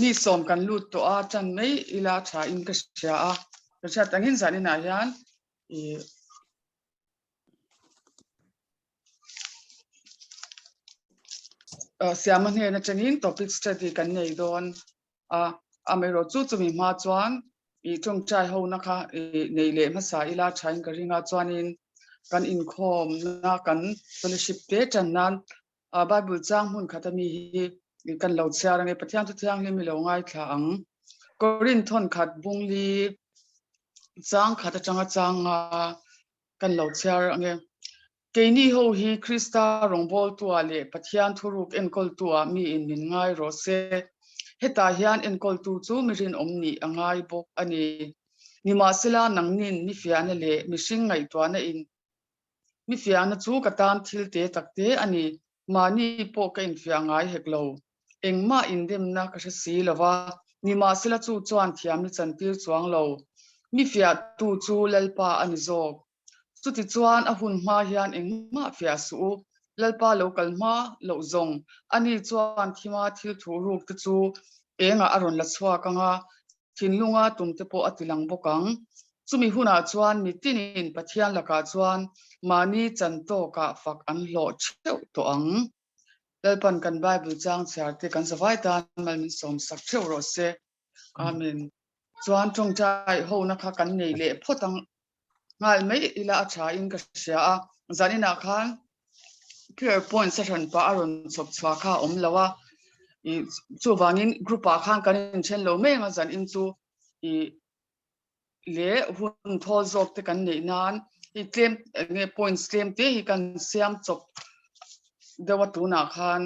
นี่สมกันลุดตัวจันไม่อิลาชาอินกษยาประชาตั้งหินสันนินายันเสียมันเห็นจันหินท็อปิกสตดีกันในโดนอเมริกาจุดมีมาจวนจงใจเขานะคะในเล่มภาษาอิลาชาอินกริงาจวนินกันอินคอมนะกันเฟลชิปเตจันนั้นไบเบิลจ้างหุ่นขัดมีกันเหล่าเชียร์ในประเทศทุกอย่างเลยมีเหล่าง่ายขังกรินทนขัดบุงลีจ้างขัดจังกันเหล่าเชียร์เนี่ยเกนี่เขาฮีคริสตารงบอลตัวเล่ประเทศทุรุกเอ็นกอลตัวมีอินมินง่ายโรเซเฮตาฮิอันเอ็นกอลตูจูมิรินอมนีง่ายบกอันนี้นิมาสิลานังนินมิฟิอันเล่มิชิงไงตัวนั่นอินมิฟิอันจูกตานทิลเตตักเตอันนี้มานี่พวกอินฟิอังไงเฮกโลเอ็งมาอินเดมนักษสีลาวานิมาสิลาจูจวนที่อามิจันติลจวงโลมิฟิอัตูจูเลลปาอันนี้โจสุดที่จวนอาหุ่นมาฮิอันเอ็งมาฟิอัสูเลลปาโลกัลมาโลจงอันนี้จวนที่มาทิลทูรูกตจูเอ็งอารมณ์ละสวากังอาทินลุงอาตุมเตโปอติลังบกังสุมีหุ่นอาจวนมีตินินปัทยานละกาจวนมานี่จันโตกะฟักอันโลเชวตัวอังเลปันกันไบเบิลจางเสียที่กันสบายตามันมีสมสักเชวโรเซอาเมนจวนจงใจโหนะคะกันนี่เละพอตั้งงานไม่อิลาชาอินกษยาจานินาคันเพื่อ point session ปะอารมณ์สบสวาข้าละว่าจู่วางินกรุ๊ปข้างกันเช่นเราไม่งั้นจันอินจู่เละหุ่นทอจบที่กันนี่นานเตรียมเนี่ย point เตรียมที่กันเสียมจบเดี๋ยวตัวนักขัน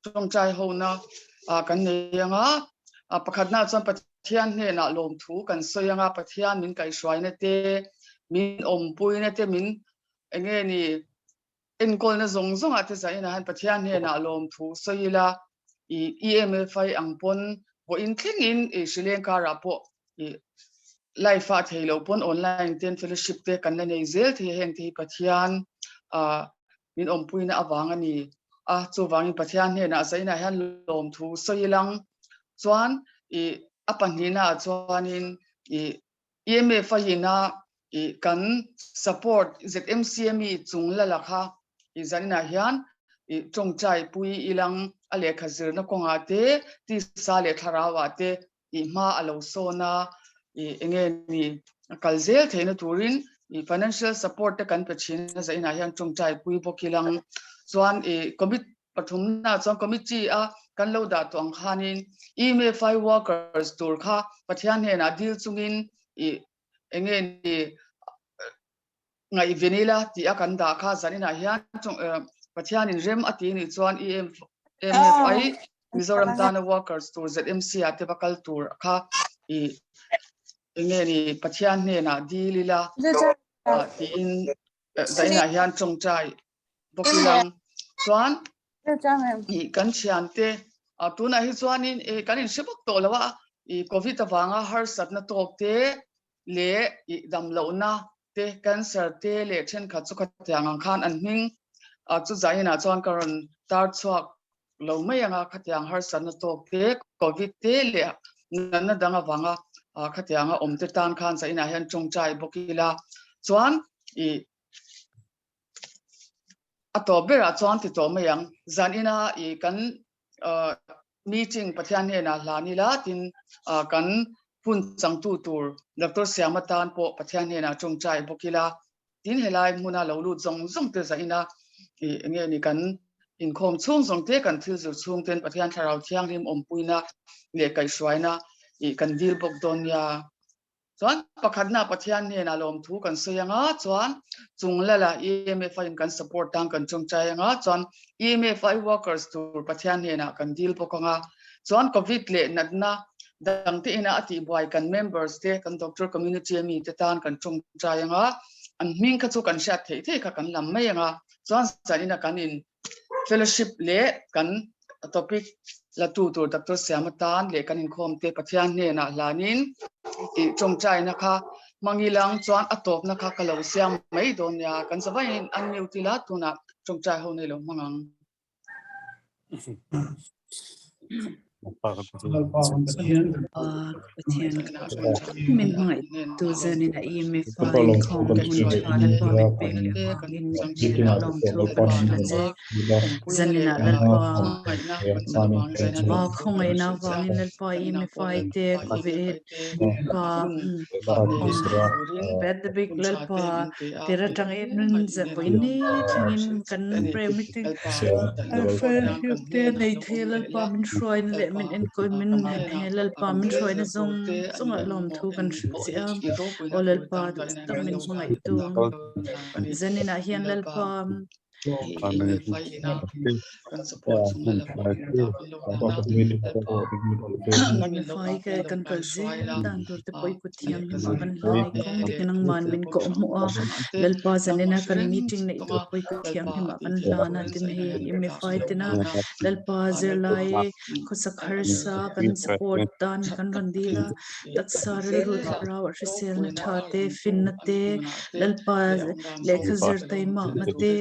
จงใจโหนะกันนี่ยังประคัดน่าจะปะเทียนเนี่ยน่ะลมถูกันสวยงาปะเทียนมินไก่สวยเนี่ยเตมินอมปุยเนี่ยเตมินเงี้ยนี่เอ็นกอลเนี่ยซงอาจจะใส่นะฮันปะเทียนเนี่ยน่ะลมถูสวยละEMFI อังปนพออินทิ้งอินสิเลนการะพอไลฟ์เทโลปนออนไลน์เต็นเฟลชิปเตกันในเซลที่เห็นที่ปะเทียนมินอมปุยเนี่ยอวังอันนี้จู่วางินปะเทียนเนี่ยน่ะใส่นะฮันลมถูสวยลังจวนอปันนี้นะจวนEMFI นะกัน support ZMCME จุงละละค่ะจันนะฮันจงใจปุยอีลังอเลขจรนักงอาเตที่สาเลทาราวาเตมาอโลโซนาเงี้ยนี่กัลเซลเทนตูรินfinancial support กันเป็นชิ้นจันนะฮันจงใจปุยพกิลังจวนคอมมิตปฐมนะจวนคอมมิตจีกันเราด่าตัวอังคานินEMFI workers ตัวค่ะปะเทียนเนี่ยนะดีลจุงินเงี้ยนี่ไงเวนิลาที่อากันด่าค่ะจันนะฮันจงปะเทียนเรมอตินี่จวนEMFI มิโซรัมตาน workers ตัว ZMC อาเทปกัลตัวค่ะเงี้ยนี่ปะเทียนเนี่ยนะดีลีลาที่อินจันนะฮันจงใจพกิลังจวนกันเชียนเตตัวนั้นที่จวนนี่กันอินเชฟตัวละว่าโควิดฟังฮาร์สัตน์ตัวเตเล่ดำเหล่านะเตกันเซอร์เตเล่เช่นขัดสุขที่อ่างคันอันนิ่งจุดใจน่ะจวนกันตาชวกเหล่าไม่ยังขัดอย่างฮาร์สัตน์ตัวเตโควิดเตเล่นั่นน่ะดังฟังขัดอย่างอมเตตานคันใจน่ะเห็นจงใจบกิลาจวนตัวเบลาจวนที่ตัวไม่ยังจันอินากันmeeting ปะเทียนเนี่ยนะลานี่ละทินกันพุ่นจังตัวดร.เสียมาตานปอปะเทียนเนี่ยนะจงใจบกิลาทินเฮลัยมุนาเหลาลูดจงเตจันอินาเงี้ยนี่กันอินคอมช่วงจงเตกันที่สุดช่วงเต็นปะเทียนทาราวเทียงริมอมปุยนะเลี้ยไก่สวยนะกันดีลบกดอนยาจวนประคัดหน้าปะเทียนเนี่ยนะลมถูกันสวยงาจวนจุงละละ EMFI กัน support ทางกันจงใจงาจวน EMFI workers ตัวปะเทียนเนี่ยนะกันดีลบกงาจวนโควิดเละนัดนะดังที่อินาอธิบายกัน members เตกัน doctor community มีเตตานกันจงใจงาอันมิ่งขัดสุกันเสียเทกันลำไม่งาจวนจันอินากันอิน fellowship เละกัน topic ละตัวดร.เสียมาตานเละกันอินคอมเตปะเทียนเนี่ยนะลานินจงใจนะคะมังอีหลังจวนอตบนะคะกะเหลาเสียงไม่โดนยากันสบายอันนิวติลาตุนะจงใจเฮาในหลวงมัง min ngai tu zanin a EMFI in khom hun thana pa min pek le in hena long thu kan hla che zanina lalpa khongai na wangin lalpa EMFI te kave ka bed big lalpa tera tang nun za poini thangin kan premiting alfel te nei the lalpa min shroin le min en ko min lalpa min shroin zong zonga lom thu kan sia olalpa tam min mangai tu zanina hian lalpa EMFI kan kalzel dan tur te poi kuthiam ni ma kan lai kong dikinang man min ko mo lalpa zanina kan meeting nei tur poi kuthiam ni ma kan la na tin he EMFI tina lalpa zerlai khosakhar sa kan support dan kan randila taksaril rut raw risel na thate finnate lalpa lekhazir taima mate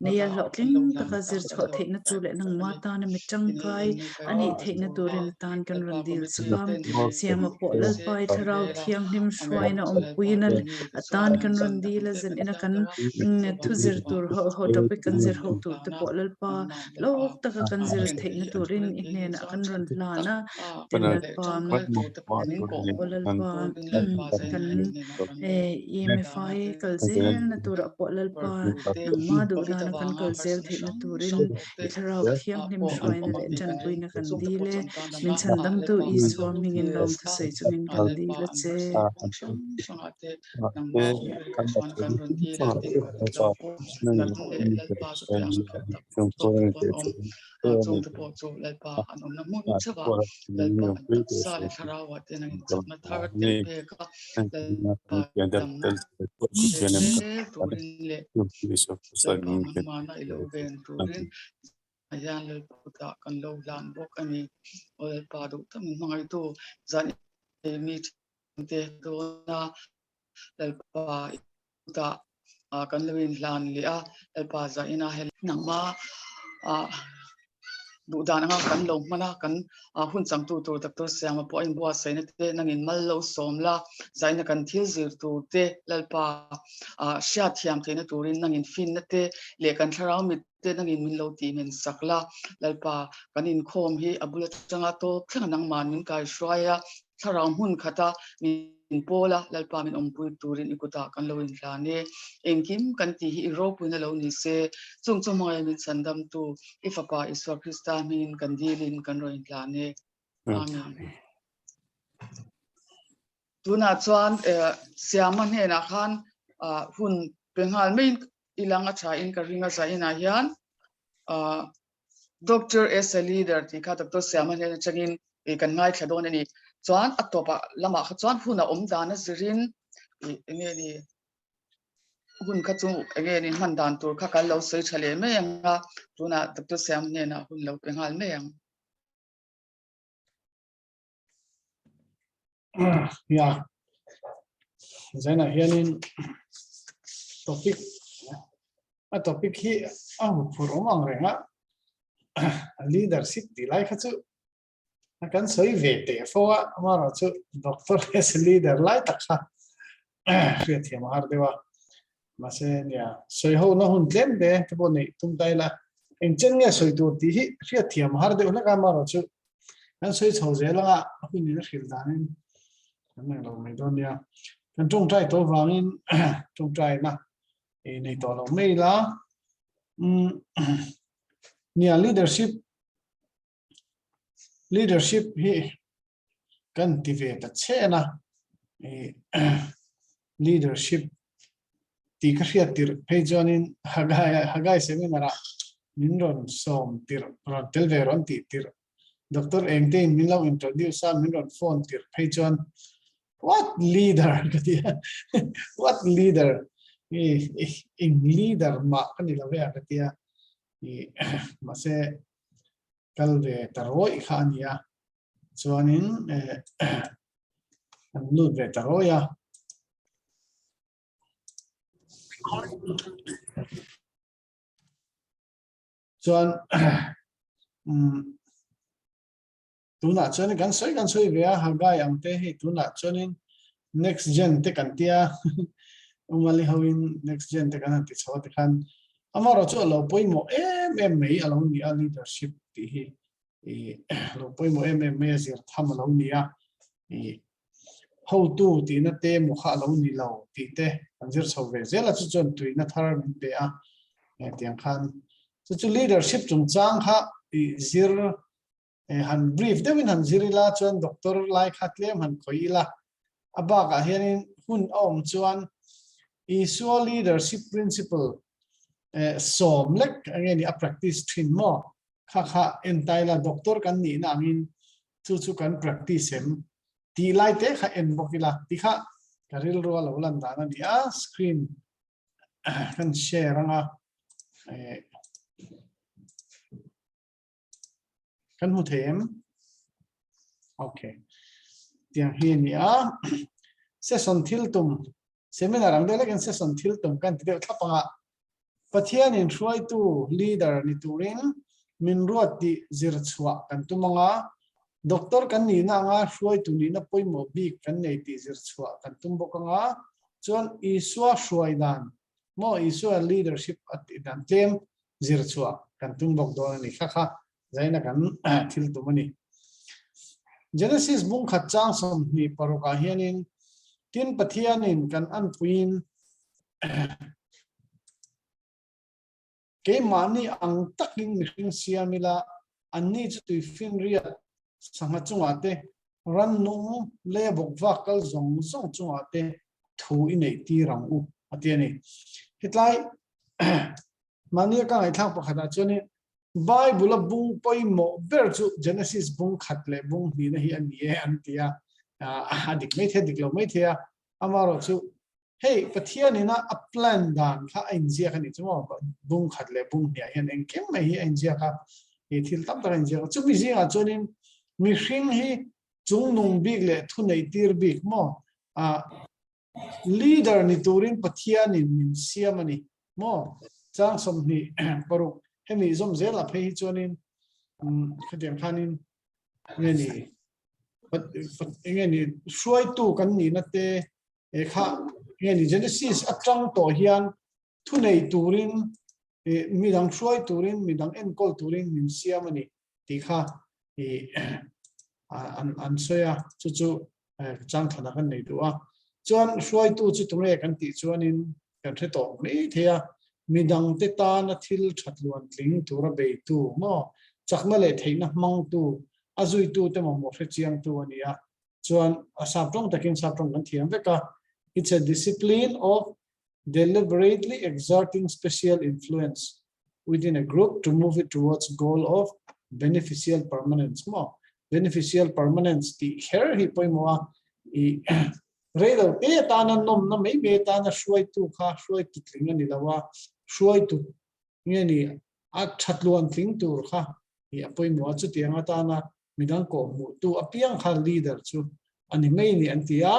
neya lotling takazir chho theina tu le nang mata na mitangkai ani theina turin tan kan randil sakam siama po lalpai tharau thiang him shwaina ompuinal atan kan randila zen ina kan thuzir tur ho topic kan zir ho tu te po lalpa lok taka kan zir theina turin inena kan randlana tin lalpa lalpa kan EMFI kalzel na tura po lalpa nang madu dana kan kalzel theina turin itharau thiang nim shwaina le chan puina kan dile min chandam tu I swarming in lom thu sei chungin kan dile che ayan lal puta kan lo lan bok ani ol pa do tam mangai tu zan mi te do na lal pa ta kan lewin lan li a lal pa za ina hel nang ma du dan nga kan lo mana kan hun chang tu tur tak to siang po in bua sai na te nangin mal lo som la zaina kan thil zir tu te lalpa sha thiam theina turin nangin fin na te le kan tharau mi te nangin min lo ti men sakla lalpa kanin khom hi abula changa to thang nang man min kai shwaya tharau hun khata min pola lalpa min ompui turin ikuta kan lo in hlane engkim kan ti hi ro puina lo ni se chung chung mai min sandam tu ifapa iswa krista min kan dilin kan ro in hlane amen tuna chuan siama hne na khan hun penghal main ilanga tha in ka ringa za ina hian doctor as a leader ti kha doctor siama hne changin kan ngai thadon ani chuan atopa lama kha chuan huna omdana zirin nge ni hun kha chu nge ni man dan tur kha kal lo sei thale me anga tuna doctor siam hne na hun lo penghal me ang ya zaina hianin topic hi phur omang renga leadership ti lai khachu kan soi ve te fowa amaro chu doctor as leader lai takha ria thiam har dewa mase nia soi ho na hun tlem de te boni tum dai la engchen nge soi tu ti hi ria thiam har de la ka maro chu kan soi chhoje la hu ni khil danin nang lo mai don nia kan chung trai to wangin chung trai na nei to lo mai la nia leadership hi kan ti ve ta chena leadership ti ka hria tir phejonin hagai seminara minron som tir tel veron ti tir doctor engte min lo introduce a minron phone tir phejon what leader katia what leader in leader ma kan la ve katia mase kalve taroi khania chuanin nu ve taroya chuan tu na chuan kan soi ve a hagai ang te hi tu na chuan next gen te kan tia umali hawin next gen te kan ti chaw te khan amaro chu lo poimo mei alo ni a leadership ti hi lo poimo mei zir tham lo ni a how to ti na te mu kha lo ni lo ti te anjir chaw ve zela chu chon tui na thar min te a tiang khan chu leadership chung chang kha zir han brief dewin han zirila chuan doctor lai khatlem han khoila abaka hianin hun om chuan isua leadership principle som lek angeni a practice thin mo kha entaila doctor kan ni na angin chu kan practice em ti lai te kha en bokila ti kha karil ro lo lan da na dia screen kan share anga kan hu them okay tiang hi ni a session thil tum seminar ang dele kan session thil tum kan ti thapanga pathian in try to leader ni turin min ruat ti zir chwa kan tumanga doctor kan ni na nga try to ni na poimo bi kan nei ti zir chwa kan tum bokanga chuan iswa shwaidan mo iswa leadership at idan tem zir chwa kan tum bok do ni kha zaina kan thil tumani Genesis bung khat chang som ni paroka hianin tin pathianin kan an puin ke mani ang taking ring siamila anni chu tu fin ria sanga chunga te ran nu le bok vakal zong chunga te thu inei ti rang u atiani hitlai mani ka ngai thang pakhata chuni Bible bung poimo verchu Genesis bung khatle bung ni na hi ani antia adik mai the diklo mai the amaro chu hey pathiani na a plan dan kha injia khani chu bung khatle bung ni hian engkem mai hi injia kha e thil tam ta injia chu mi zinga chunin mi hring hi chung nung big le thu nei tir big mo leader ni turin pathiani min siamani mo chang som ni paruk hemi zom zela phe chuanin khadem khanin ngeni shuai tu kan ni na te kha ngeni Genesis atang to hian thunei turin midang shuai turin midang enkol turin min siamani ti kha an soya chu chang thana kan nei duwa chuan shuai tu chu tumre kan ti chuanin kan the to nei thea midang te ta na thil thatluan tling tura be tu mo chakna le theina mang tu azui tu te mo mo chiang tu ania chuan asaptong takin saptong kan thiam veka it's a discipline of deliberately exerting special influence within a group to move it towards goal of beneficial permanence mo beneficial permanence ti here hi poimo I redo te ta na nom na me be ta na shuai tu kha shuai tu tling ani lawa shuai tu ngeni a thatluan tling tur kha I poimo chu tianga ta na midang ko mu tu apiang kha leader chu ani mai ni antia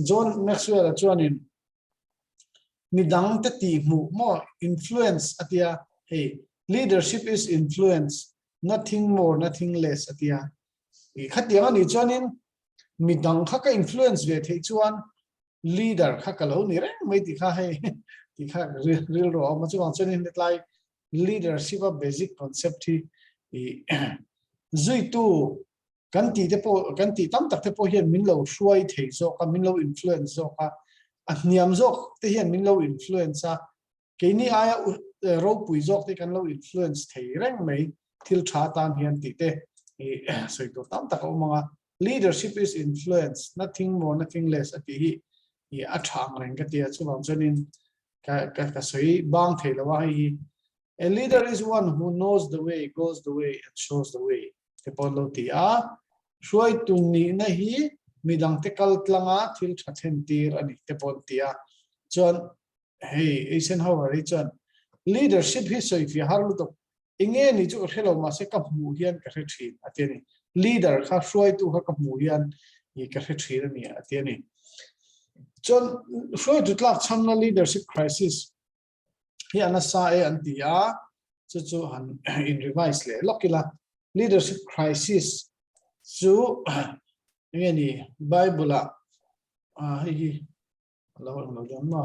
John Maxwell chuanin midang te ti mu mo influence atia hey leadership is influence nothing more nothing less atia khatianga ni chuanin midang kha ka influence ve thei chuan leader kha ka lo ni reng mai ti kha he ti kha real ro ma chuan chuanin like leadership a basic concept hi zui tu kan ti te po kan ti tam tak te po hian min lo shuai thei zo ka min lo influence zo ka niam zo te hian min lo influence a ke ni aya ro pui zo te kan lo influence thei reng mai thil tha tan hian ti te soi to tam tak o manga leadership is influence nothing more nothing less ati hi a thang reng ka tia chuwang chuanin ka soi bang thei lawa hi a leader is one who knows the way goes the way and shows the way te polo ti a shuai tu ni na hi midang te kal tlanga thil thathen tir ani te pon tia chuan hey Eisenhower chuan leadership hi soi fi har lu to inge ni chu khelo ma se ka mu hian ka thin ateni leader kha shuai tu kha ka mu hian I ka thin ani ateni chon shuai tu tlak chamna leadership crisis hi anasa e antia chu han in revise le lokila leadership crisis chu nge ni Bible hi lo jam no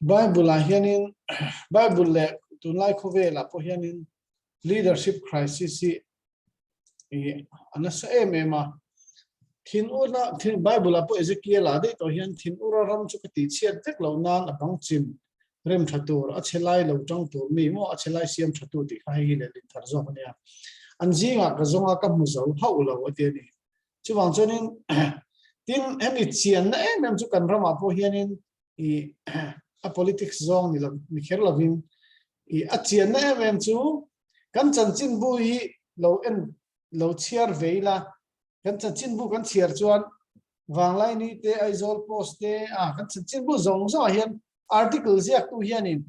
Bible hianin Bible le tunlai khovela po hianin leadership crisis hi anasa emema thin ura thin Bible apo Ezekiel ade to hian thin ura ram chu ti chiat tek lo nan abang chim rem thatur a chelai lo tang tur mi mo a chelai siam thatu ti khai hi le thar zo ania anjinga ka zonga ka mu zo hau lo ate ni chuwang chonin tin emi chian na em chu kan ram apo hianin a politics zone ni lo ni kher lovin a chian na em chu kan chan chin bu hi lo chiar veila kan chan chin bu kan chiar chuan wanglai ni te aizol post te kan chan chin bu zong zo hian article ziak tu hianin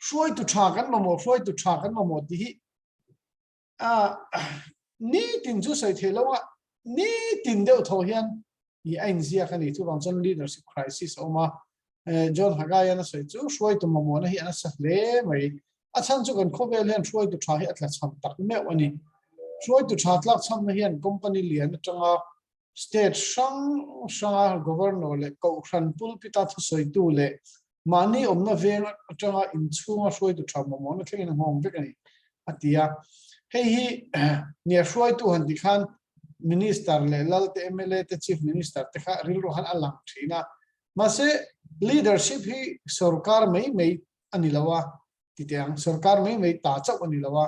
shoi tu tha kan mamo ti hi ni tin chu sai thelowa ni tin deuh tho hian i ain zia khani chu wang chon leadership crisis oma John Hagaya na sai chu shoi tu mamo na hi ana sa le mai a chan chu kan khovel hian shoi tu tha hi atla cham tak me wani shoi tu tha tlak cham na hian company lian atanga state sang governor le ko khan pul pita thu soi tu le mani omna ven atanga in chunga shoi tu tha mamo na thlengin hong vek ani atia hei hi nia shoi tu han dikhan minister le lalte MLA te chief minister te kha ril ro han alang thina mase leadership hi sarkar mei anilawa titiang sarkar mei ta chau anilawa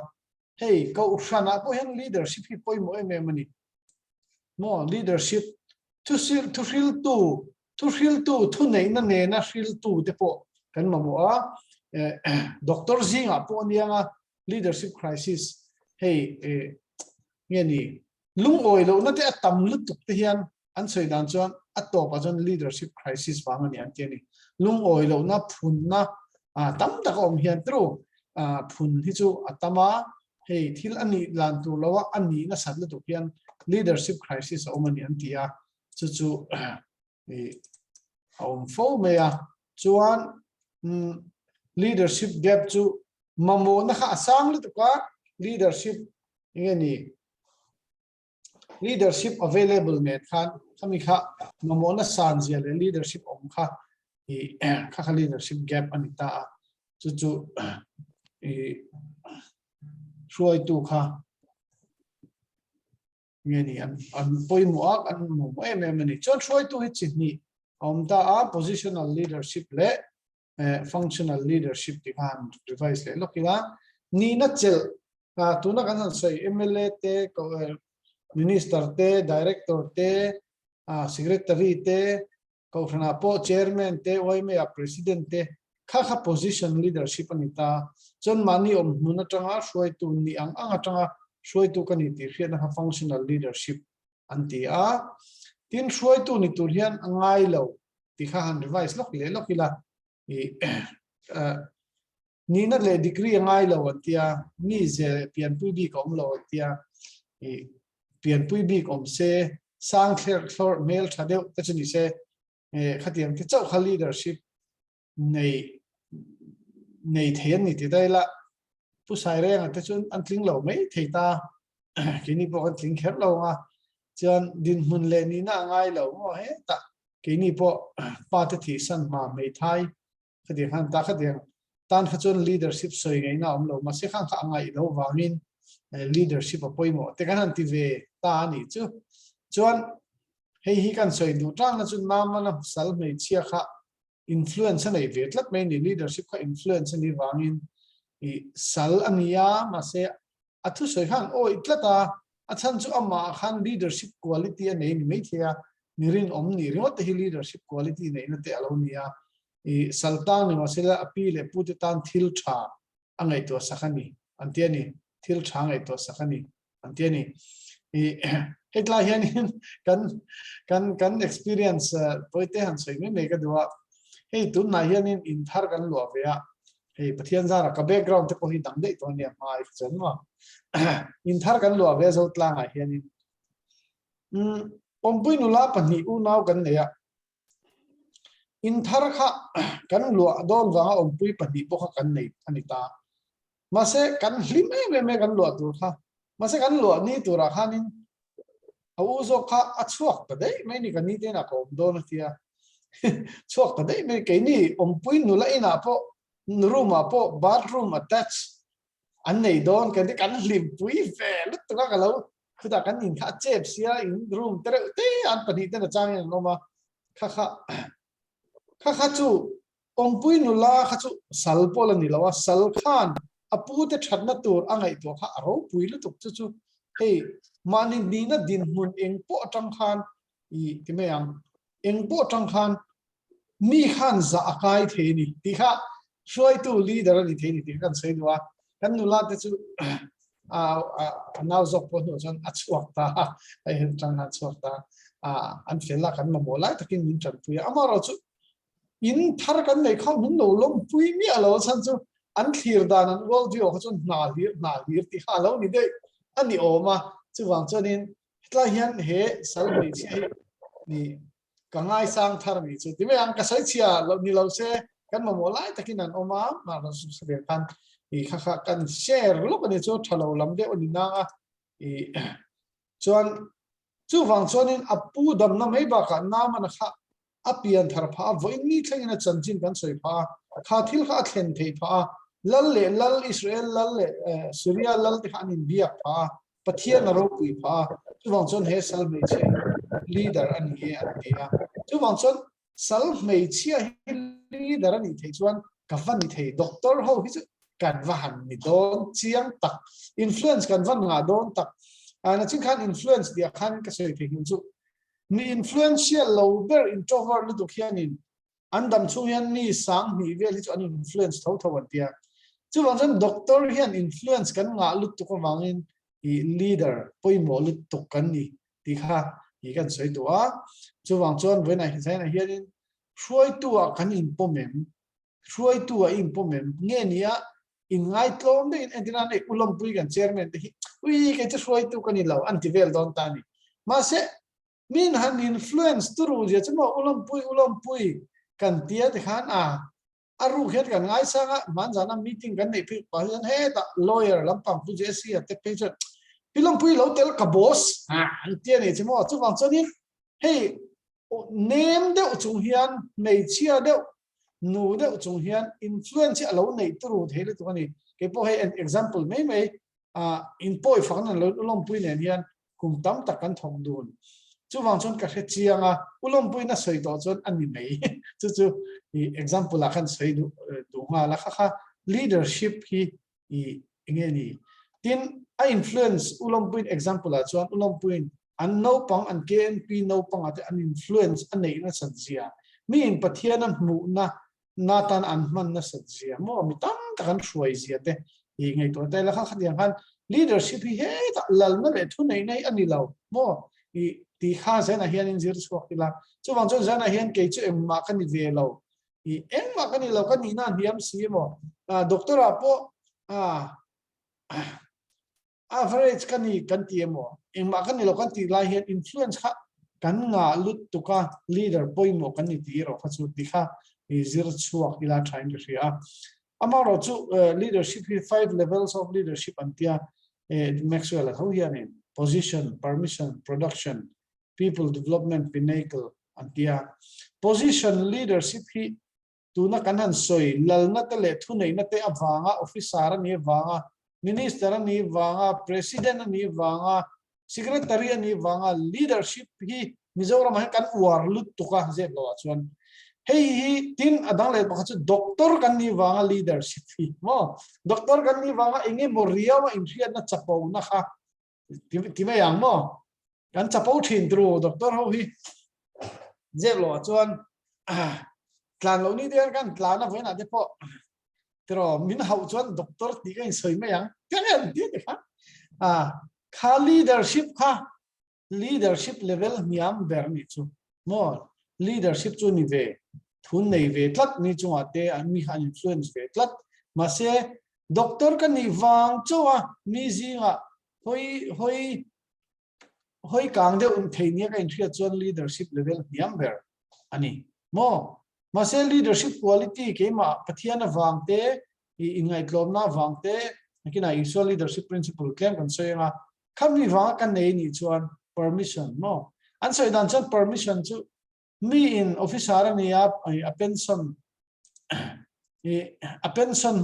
hei ko ushana po hen leadership hi poi mo mani mo leadership to feel to nei na ne na feel to te po kan mo doctor zinga po nianga leadership crisis hei ngeni lung oi lo na te atam lut tuk te hian an soi dan chuan ato pa chuan leadership crisis wangani an tiani lung oi lo na phun na tam ta kom hian tru phun hi chu atama hei thil ani lan tu lawa ani na sat lu hian leadership crisis omani an tia chu om fo me ya chuan leadership gap chu mamo na kha asang lu ka leadership ngeni leadership available net khan khami kha mamona san zia le leadership om kha kha leadership gap anita chu shuai tu kha ngeni an poimu ak an mo mani chon shuai tu hi chini om ta positional leadership le functional leadership ti khan device le lokila ni na chel tu na kan sai MLA te minister te director te secretary te kofna po chairman te oime president te kha position leadership anita chon mani om huna tanga shoi tu ni ang atanga shoi tu kani ti hian ha functional leadership anti tin shoi tu ni tur hian angai lo ti kha han revise lokila ni na le degree angai lo atia mi ze pian pu bi kom lo atia pian pui bi kom se sang kher thor mail thadeu ta chini se khatiam ti chau kha leadership nei thian ni ti daila pu sai re nga ta chun an tling lo mai theita kini po an tling kher lo nga chan din mun le ni na ngai lo mo he ta kini po pa ta thi san ma mai thai khati khan ta khatiam tan khachon leadership soi ngai na om lo ma se khang kha ngai lo wangin leadership a poimo te kan ti ve ta ni chu chuan hei kan soi du tang na chun mama na sal mai chia kha influence nei ve tlat mai ni leadership kha influence ni wangin I sal ania ma se athu soi khan o itlata achan chu ama khan leadership quality nei ni mai thia nirin om ni remote hi leadership quality nei na te alonia saltang ni masela apile putetan thil tha angai to sakhani antiani thil tha ngai to sakhani antiani hetla hianin kan experience poite han soi me ka duwa hei tun na hianin in thar kan lo avea hey pathian zara ka background te ko hi dang dei to ne mai chen ma in thar kan lo ve zo tlang a hian in ompui nula pani u nau kan ne ya in thar kha kan lo don wanga ompui pani bo kha kan nei anita mase kan hlim me kan lo tu kha mase kan lo ni tu ra khanin au zo kha achuak ta dei mai ni kan ni te na ko don tia chuak ta dei me ke ni ompui nula ina po room a po bathroom attach an nei don kan ti kan hlim pui ve lut tu ka lo khuda kan in kha chep sia in room tere te an pani te na chang no ma kha kha chu ompui nula kha chu sal pol ani lawa sal khan apu te thatna tur angai to kha aro pui lu tuk chu hey mani ni na din mun eng po tang khan I ti me yang eng po tang khan mi khan za akai the ni ti kha shoi tu leader ni the ni ti kan sei duwa kan nula te chu now zok po no jon achuak ta ai hen tang na chuak ta an fela kan ma molai takin min chan pu amaro chu in thar kan nei kha min no lom pui mi alo chan chu an thlir dan an world view kha chu na lir ti ha lo ni dei ani oma chu wang chonin tla hian he sal mei chi ni kangai sang thar mi chu ti me ang ka sai chia lo ni lo se kan ma molai takin an oma ma ro su se kan I kha kan share lo kan chu thalo lam de oni na I chuan chu wang chonin apu dam na mei ba ka na man kha apian thar pha voin ni thlengina chanchin kan soi pha kha thil kha thlen thei pha lal Israel lal Syria lal ti khan India pha pathian ro pui pha chu wang chon he sal mei che leader ani he an dia chu wang chon sal mei chia leader ani thei chuan ka van ni thei doctor ho hi chu kan van ni don chiang tak influence kan van nga don tak ana chin khan influence dia khan ka soi thei hin chu mi influential lower introvert lu khianin andam chuyan ni sang ni vel hi chu an influence tho an tia chu wang chen doctor hian influence kan nga lu tu ko wangin I leader poimo lu tu kan ni ti kha I kan soi tua chu wang chon when I say na hian shuai tua kan in pomem shuai tua in pomem nge nia in ngai tlom de in entina nei ulom pui kan chairman hi ui ke chu shuai tu kan ni lo anti vel don ta ni ma se min han influence turu je chmo ulom pui kan tia te khan aru khet kan ngai sanga man jana meeting kan nei phi pahian he ta lawyer lampang pu je si te pe che pilom pui lo tel ka boss an tia ni chmo chu wang choni hey name de chung hian nei chia de nu de chung hian influence alo nei turu thele tu ni ke po he an example mai in poi phang nan lo ulom pui ne hian kum tam takan thong dun chu wang chon ka khe chianga ulom pui na soi to chon ani nei chu example a khan soi du nga la kha leadership hi nge ni tin a influence ulom pui example a chon ulom pui an no pang an KNP no pang ate an influence an nei na sanjia mi in pathian an mu na tan an man na sanjia mo mi tam takan shuai zia te ngai to te la kha khadiang khan leadership hi he ta lal na le thu nei ani lo mo ti kha zena hian in zir swak ila chu wang chon zena hian ke chu em ma kan ni ve lo em ma kan ni lo kan ni na hiam si mo doctor apo average kan ni kan ti mo em ma kan ni lo kan ti lai hian influence kha kan nga lut tu ka leader poi mo kan ni ti ro kha chu ti kha zir swak ila trying to ria amaro chu leadership 5 levels of leadership antia Maxwell how hian position permission production people development pinnacle antia position leadership hi tuna kanan soi lalna tele thunei na te awanga officer ni wanga minister ni wanga president ni wanga secretary ni wanga leadership hi mizoram ha kan warlut tuka je lo chuan hey tin adang le bakha doctor kan ni wanga leadership hi mo doctor kan ni wanga enge moria wa inriat na chapo na kha ti me yang mo kan chapo thin tru doctor ho hi je lo chuan tlan lo ni der kan tlana voina de po pero min hau chuan doctor ti kan soi me yang kan ti de kha leadership level miam ber ni chu mo leadership chu ni ve thun nei ve tlat ni chunga te an mi han influence ve tlat mà sẽ doctor kan ni wang chowa mi zinga hoi kang de theinia ka intria chon leadership level niam ber ani mo mà sẽ leadership quality ke ma pathian wang te ingai tlomna wang te kina iso leadership principle kem kan soyanga khamni wang kan nei ni chuan permission no an soi dan chan permission chu mi in officer ani a pension a pension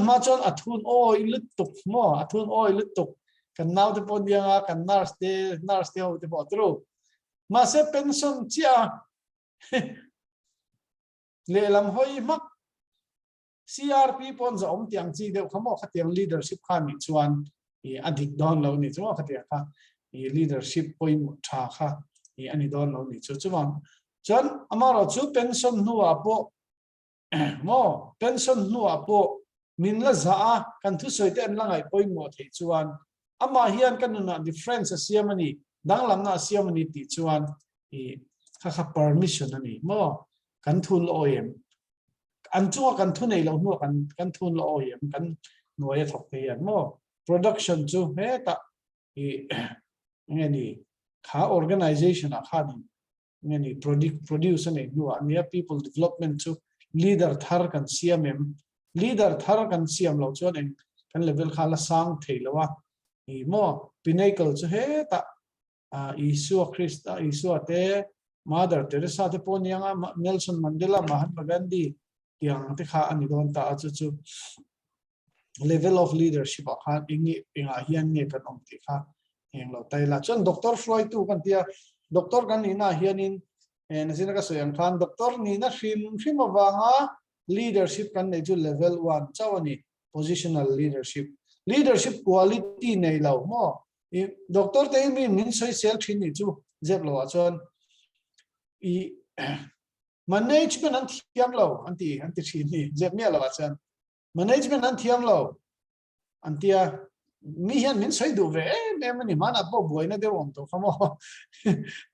ma chon athun oi lutuk mo athun oi lutuk kan naw te pon dianga kan nurse te ho te potru ma se pension chia le lam hoi mak CRP pon za om tiang chi de khamo khatiang leadership kha ni chuan I adik don lo ni chuwa khatia kha I leadership poim tha kha I ani don lo ni chu chuwang chan amaro chu pension nuwa po mo pension nuwa po min la za kan thu soite an langai poim mo thei chuan ama hian kanuna difference asiamani danglamna asiamani ti chuan I kha permission ani mo kan thul oem an chuwa kan thu nei lo nu kan thun lo oem kan noya thok te yan mo production chu he ta ngani kha organization a kha ni ngani produce ani nu ania people development chu leader thar kan CMM leader thar kan CM lo chuan en kan level khala sang theilawa I mo pinnacle chu he ta Isu Christa Isu te Mother Teresa te ponianga Nelson Mandela Mahatma Gandhi yang te kha ani don ta chu level of leadership kha inga hian nge kan om ti kha eng lo tai la chon doctor Freud tu kan tia doctor kan ina hianin en zina ka soyang khan doctor ni na hrim awanga leadership kan nei chu level 1 chawani positional leadership quality nei lo mo doctor te min soi sel thin ni chu zep lo chon I management an thiam lo anti thin ni zep me lo chan management an thiam lo antia mi hian min soi du ve me mani mana bo boina de om to khamo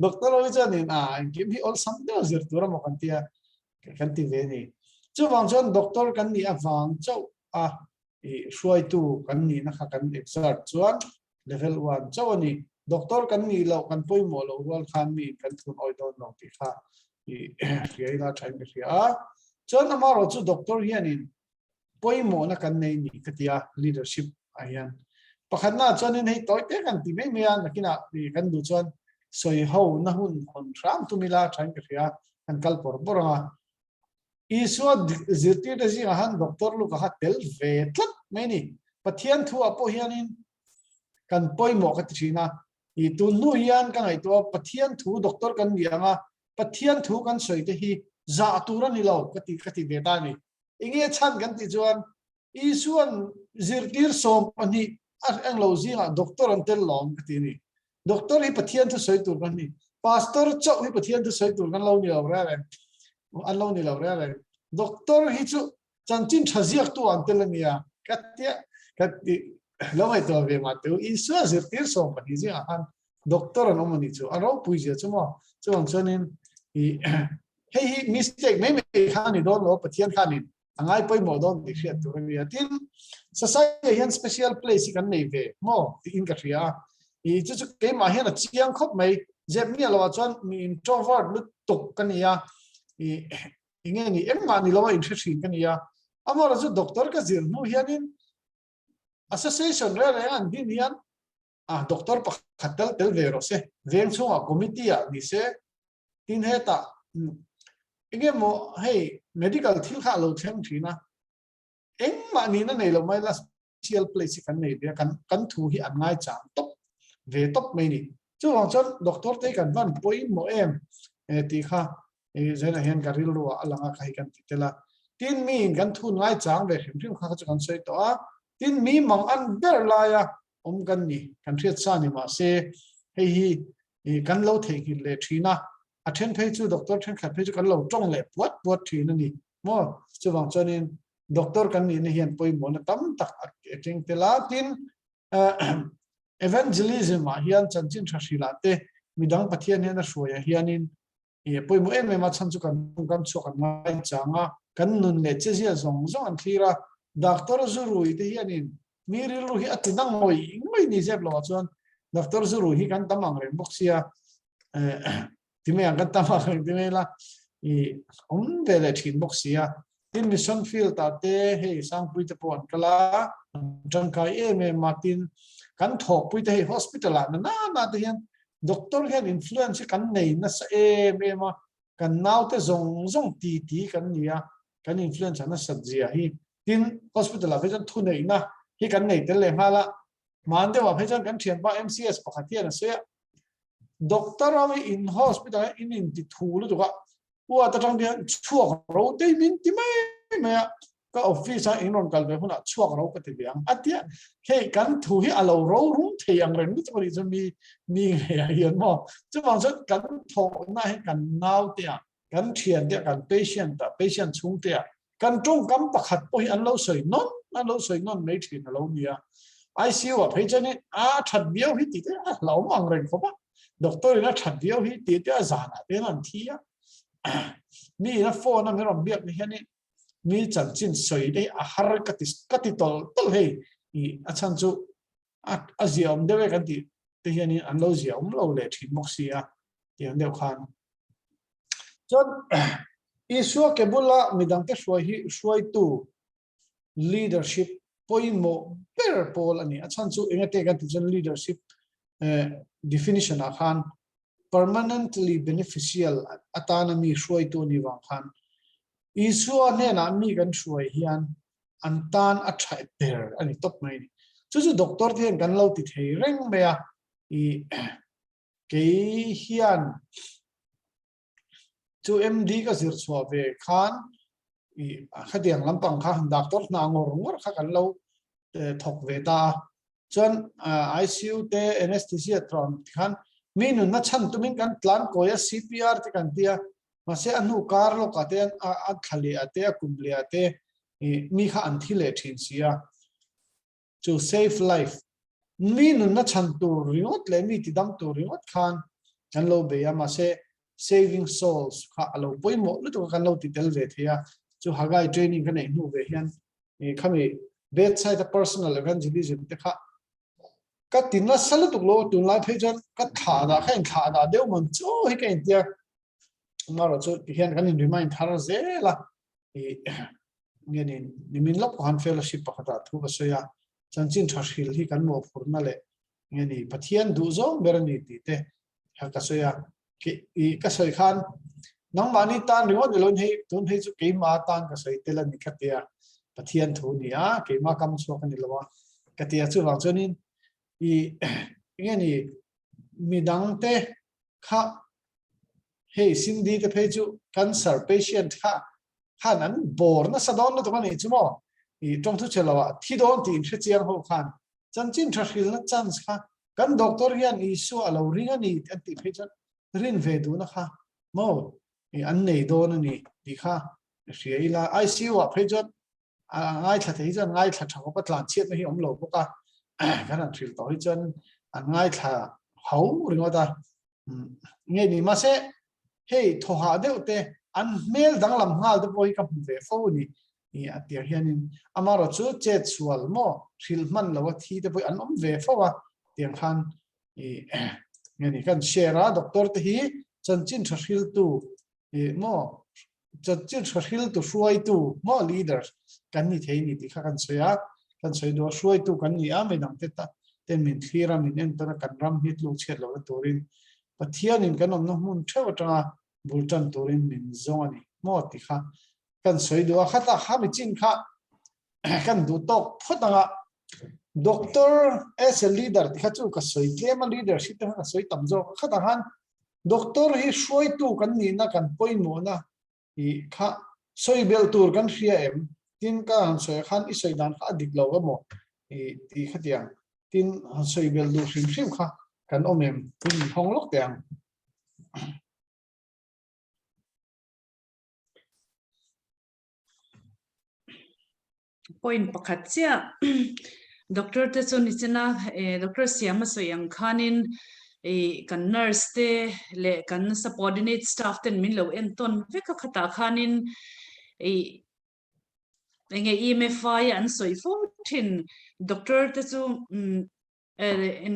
doctor oi chan in give me all some de zer tura mo kantia kanti ve ni chu wang chon doctor kan ni awang chau shuai tu kan ni na kha kan exert chuan level 1 chau ani doctor kan ni lo kan poi mo lo wal khan mi kan thun oi don no ti kha I la time ria chon amaro chu doctor hianin poi mo na kan nei ni katia leadership ayan pakhatna chonin hei toy te kan ti me mean nakina kan du chon soi ho na hun ram tu mila time ria kan kal por boranga isu zirti de ji han doctor lu ka tel ve tlat me ni pathian thu apo hianin kan poi mo ka trina I tu nu hian ka ngai to pathian thu doctor kan nianga pathian thu kan soi te hi za tura ni lo kati beta ni inge chan kan ti chuan isuan zirtir som ani ang lo zinga doctor an tel long kati ni doctor hi pathian thu soi tur kan ni pastor chau hi pathian thu soi tur kan lo ni lo ra an lo ni lo ra doctor hi chu chanchin thaziak tu an tel ania kati lo mai to ve ma tu isu zirtir som ani zinga han doctor an omani chu aro puije chumo chuang chonin hei mistake me khani don lo pathian khani angai poi mo don di khiat tur ni atin society hian special place kan nei ve mo in ka ria chu ke ma hian a chiang khop mai jep mi lo chon mi introvert lu tok kan ya inge ni emma ni lo interest kan ya amora chu doctor ka zir nu hianin association re an din hian doctor pakhatal tel vero se veng chunga committee ni se tin heta inge mo hey medical thil kha lo thlem thina eng ma ni na nei lo mai la special place kan nei de kan thu hi an ngai chang top ve top mai ni chu wang chon doctor te kan van poi mo em ti kha zena hian garil ro alanga khai kan titela tin mi kan thu ngai chang ve hrim kha chu kan soi to tin mi mang an ber la ya kan ni kan thiat sa ni ma se hei hi kan lo thei hi le thina attend page chu doctor then khat page kan lo tong le what thina ni mo chu wang chonin doctor kan ni hian poi mo na tam tak acting tela tin evangelism hian chanchin thashila te midang pathian hian a hruaya hianin poi mo em ma chan chu kan chu kan mai changa kan nun le che sia zong zong an thira doctor zurui te hianin miri lu hi atinang ngoi ni zep lo chuan doctor zurui hi kan tamang re boxia time ang kan tamang re time la I vele thin boxia tin mission field ta te he sang pui te pon kala jangkai em martin kan thok pui te hospital na te hian doctor hian influence kan nei na sa ma kan nau te zong ti kan nia kan influence na sajia hi tin hospital a phejan thu nei na hi kan nei te le hala man de wa phejan kan thian ba MCS pakhatia na se doctor awi in hospital in ti thulu to ka wa ta tang dia chuak ro te min ti mai ka office a in ron kal ve huna chuak ro ka ti biang atia he kan thu hi alo ro rum the yang ren ni chori zo mi ya hian mo chu wang so kan tho na he kan nau te kan thian te kan patient chung te kan trung kam pakhat po hi an lo soi non mai thin lo nia ICU a patient ni a that biao hi ti te lo mang ren ko ba doctor ina that biao hi ti te a zana te nan thi ya mi na phone na mi rom biak ni hian mi chan chin soi dei a har kati tol hei I a chan chu a ziom dewe kan ti te hian ni an lo ziom lo le thin mok sia ti an deu khan chon isua ke bula midang te shwai tu leadership poimo per pol ani a chan chu engate kan ti chen leadership definition a khan permanently beneficial atana mi shwai tu ni wang khan isua ne na mi kan shwai hian antan a thai ter ani top mai chu doctor thian kan lo ti thei reng mea I ke hian chu MD ka zir chwa ve khan I khadiang lampang kha doctor na ngor kha kan lo thok ve ta chon ICU te anesthesia tron khan minun na chan tumin kan plan ko ya CPR te kan tia mase anu karlo ka te a khali ate a kumle ate mi kha an thile thin sia to save life minun na chan tu ringot le mi ti dam tu ringot khan kan lo be ya mase saving souls kha alo poimo lu to kan lo ti tel ve thia chu hagai training kan ei nu ve hian khami bedside personal evangelism te kha ka tinna sal tu lo tu lai phejan ka tha da deu mon chu hi ka intia maro chu hian kan in remind thar zela ngeni nimin lop han fellowship pakhata thu ba soya chanchin thashil hi kan mo phurna le ngeni pathian du zo berani ti te ha ka soya ka soi khan nang mani tan ringot lon hei tun hei chu ke ma tan ka soi telan ni khatia pathian thu ni a ke ma kam chu kan ni lawa katia chu wang chonin ngeni midang te kha hey sindi te pheju cancer patient kha nan bor na sadon na to ni chumo trong thu chelawa thi don ti in chiang ho khan chanchin thashil na chance kha kan doctor hian isu alo ringa ni anti phejan rin ve du na kha mo an nei don ni ti kha riela ICU a phejan ngai tha thei jan ngai tha thang pa tlan chet na hi om lo ka kan an thil to hi chan an ngai tha hau ringa da nge ni ma se hey thoha deute an mel dang lam ngal de boy ka ve fo ni atia hianin amaro chu che chual mo thil man lawa thi de boy an om ve fo wa tiang khan ngeni kan share doctor te hi chanchin thashil tu mo chanchin thashil tu shuai tu mo leaders kan ni thei ni ti kha kan soya kan soi do shuai tu kan ni a me dang te ta ten min thira min en ta kan ram hit lu chet lo turin pathian in kan om no mun thewata bultan turin min zoni mo ti kha kan soi do khata ha mi chin kha kan du tok photanga doctor as a leader ti kha chu ka soi tlem a leadership ta ka soi tamzo khata han doctor hi soi tu kan ni na kan poi mo na I kha soi bel tur kan hria em tin ka han soi khan I soi dan kha dik lo ga mo ti khatiang tin han soi bel du hrim kha kan omem tin hong lok tiang point pakhat chia doctor te chu ni chena doctor siama soyang khanin kan nurse te le kan subordinate staff ten min lo en ton veka khata khanin Nge EMFI an soi fo thin doctor te chu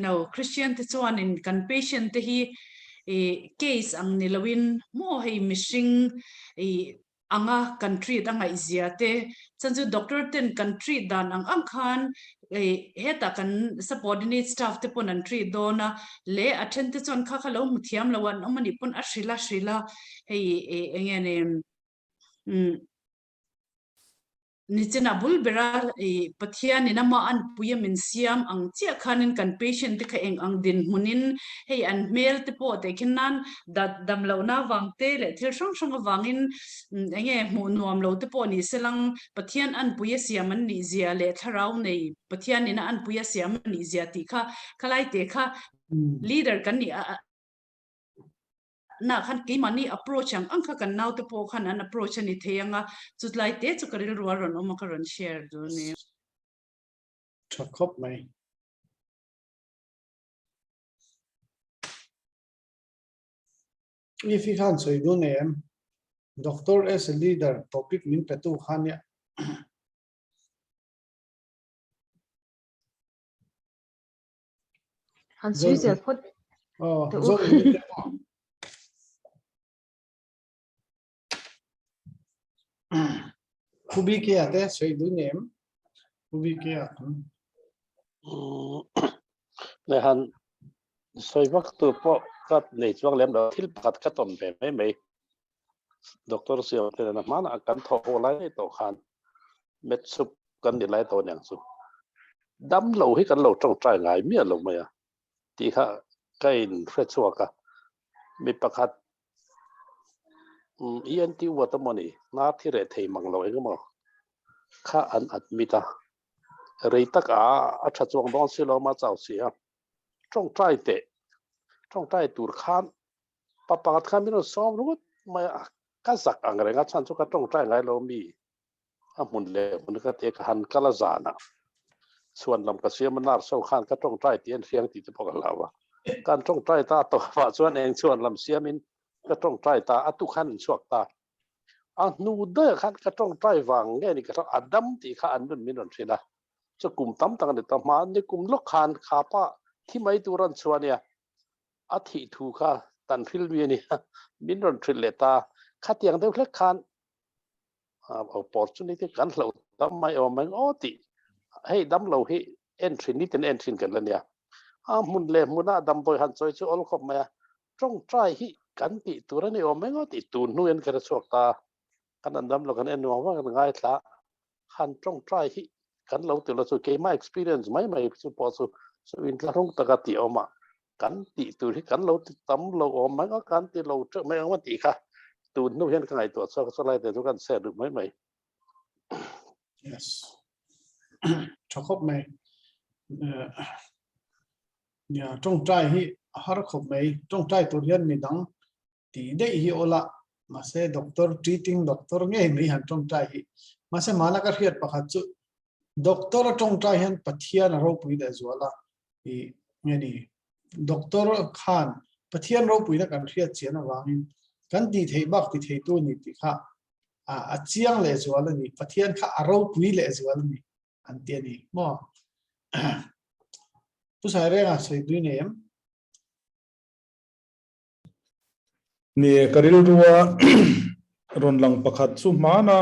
no Christian te chu an in kan patient te hi case ang nilawin mo hei mishing anga country danga iziate chanju doctor ten country dan ang khan heta kan subordinate staff te pon an tri dona le attend te chon kha khalo muthiam lawan amani pon ashrila hei engene nichena bulbera pathian inama an puya min siam ang chia khanin kan patient te kha eng ang din munin hei an mail te po te khinan dat damlo na wangte le thil song wangin enge mu nuam lo te po ni selang pathian an puya siam an ni zia le tharau nei pathian ina an puya siam ni zia ti kha khalai te kha leader kan ni na khan ki mani approach ang kha kan naw te po khan an approach ani theyanga chutlai te chukaril ruaron omakaron share do ne Chakop mai if you can so do name doctor as a leader topic min petu khania han suizel phot zo Kubi ke ate so do name Kubi ke le han soi vak tu po kat nei chuang lem do thil pat ka ton pe mai doctor siam te na mana kan tho lai to khan met sup kan ni lai to nyang su dam lo hi kan lo trong trai ngai mi lo mai ti kha kain fre chua ka mi pakhat ENT wa ta moni na thi re thei mang lo engmo kha an admita rei tak a tha chuang don si lo ma chau si a trong trai tur khan papat khan mi no som ru ma ka zak ang renga chan chu ka trong trai ngai lo mi a mun le mun ka te khan kala zana chuan lam ka siam nar so khan ka trong trai tien riang ti te pok lawa kan trong trai ta to wa chuan eng chuan lam siamin ka trong trai ta atu khan chuak ta a nu de khan ka trong trai wang nge ni ka adam ti kha an dun min ron thina chu kum tam tang ni ta ma ni kum lok khan kha pa thi mai tu ran chuania a thi thu kha tan phil wi ni min ron thil leta khatiang de hlek khan opportunity kan lo tam mai o mang oti hey dam lo hi entry ni ten entry kan la nia a mun le muna dam boy han choi chu ol khop ma trong try hi kan ti turani o mang oti tu nu en ka chok ta kan dam lo kan en no wa kan ngai tla han trong try hi kan lo te lo chu ke ma experience mai chu po so in la rong ta ka ti o ma kan ti tu hi kan lo tam lo o mang kan ti lo chu mai o ti kha tu nu hen ka ngai to so lai te tu kan se du mai yes chakop mai ya trong trai hi har khop mai trong trai tur hian mi dang ti de hi ola ma se doctor treating doctor nge mi han trong trai hi ma se mana ka hiat pakhat chu doctor trong trai hian pathian ro pui da zuala i nge ni doctor khan pathian ro pui da kan hiat chian awangin kan ti thei bak ti thei tu ni ti kha a chiang le zuala ni pathian kha aro pui le zuala ni an ti ni mo tu sai re ga sai du ne ni karil ruwa ron lang pakhat chu mana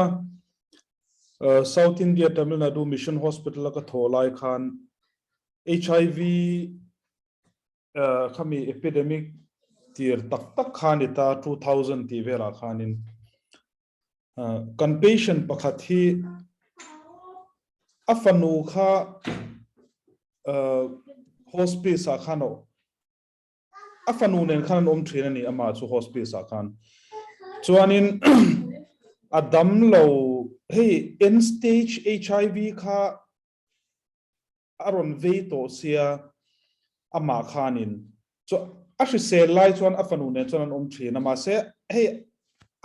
South India Tamil Nadu Mission Hospital ka tholai khan HIV khami epidemic tir tak khan ita 2000 ti vera khanin kan patient pakhat hi afanu kha hospice a khano afanu nen khan om thina ni ama chu hospice a khan chuanin adam lo hey end stage HIV kha aron ve to sia ama khanin so actually say lai chuan afanu nen chuan om thina ma se hey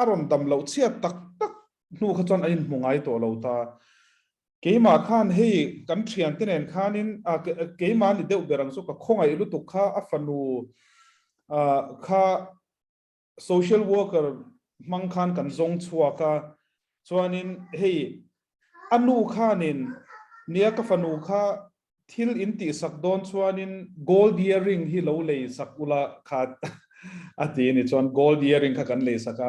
aron dam lo chia tak nu kha chuan ain mungai to lo ta keima khan hey kan thian tenen khanin keima ni deuh berang so ka khongai lu tu kha afanu kha social worker mang khan kan zong chua ka chuanin hei anu khanin nia ka fanu kha thil in ti sak don chuanin gold earring hi lo lei sakula khat ati ni chuan gold earring kha kan lei saka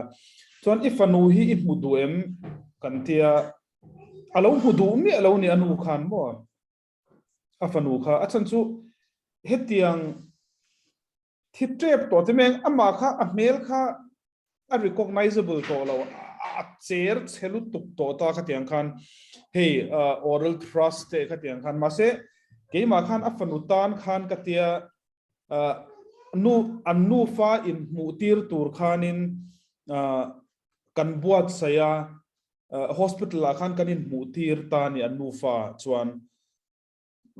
chuan ifanu hi I mudu em kan tia alo mudu mi alo ni anu khan mo afanu kha achan chu hetiang thitrep to te meng ama kha a mel kha a recognizable to lo a chair chelu tuk to ta kha tiang khan hey oral thrust te kha tiang khan ma se ke ma khan afanu tan khan ka tia nu anu fa in mutir tur khanin kan buat saya hospital a khan kanin mutir ta ni anu fa chuan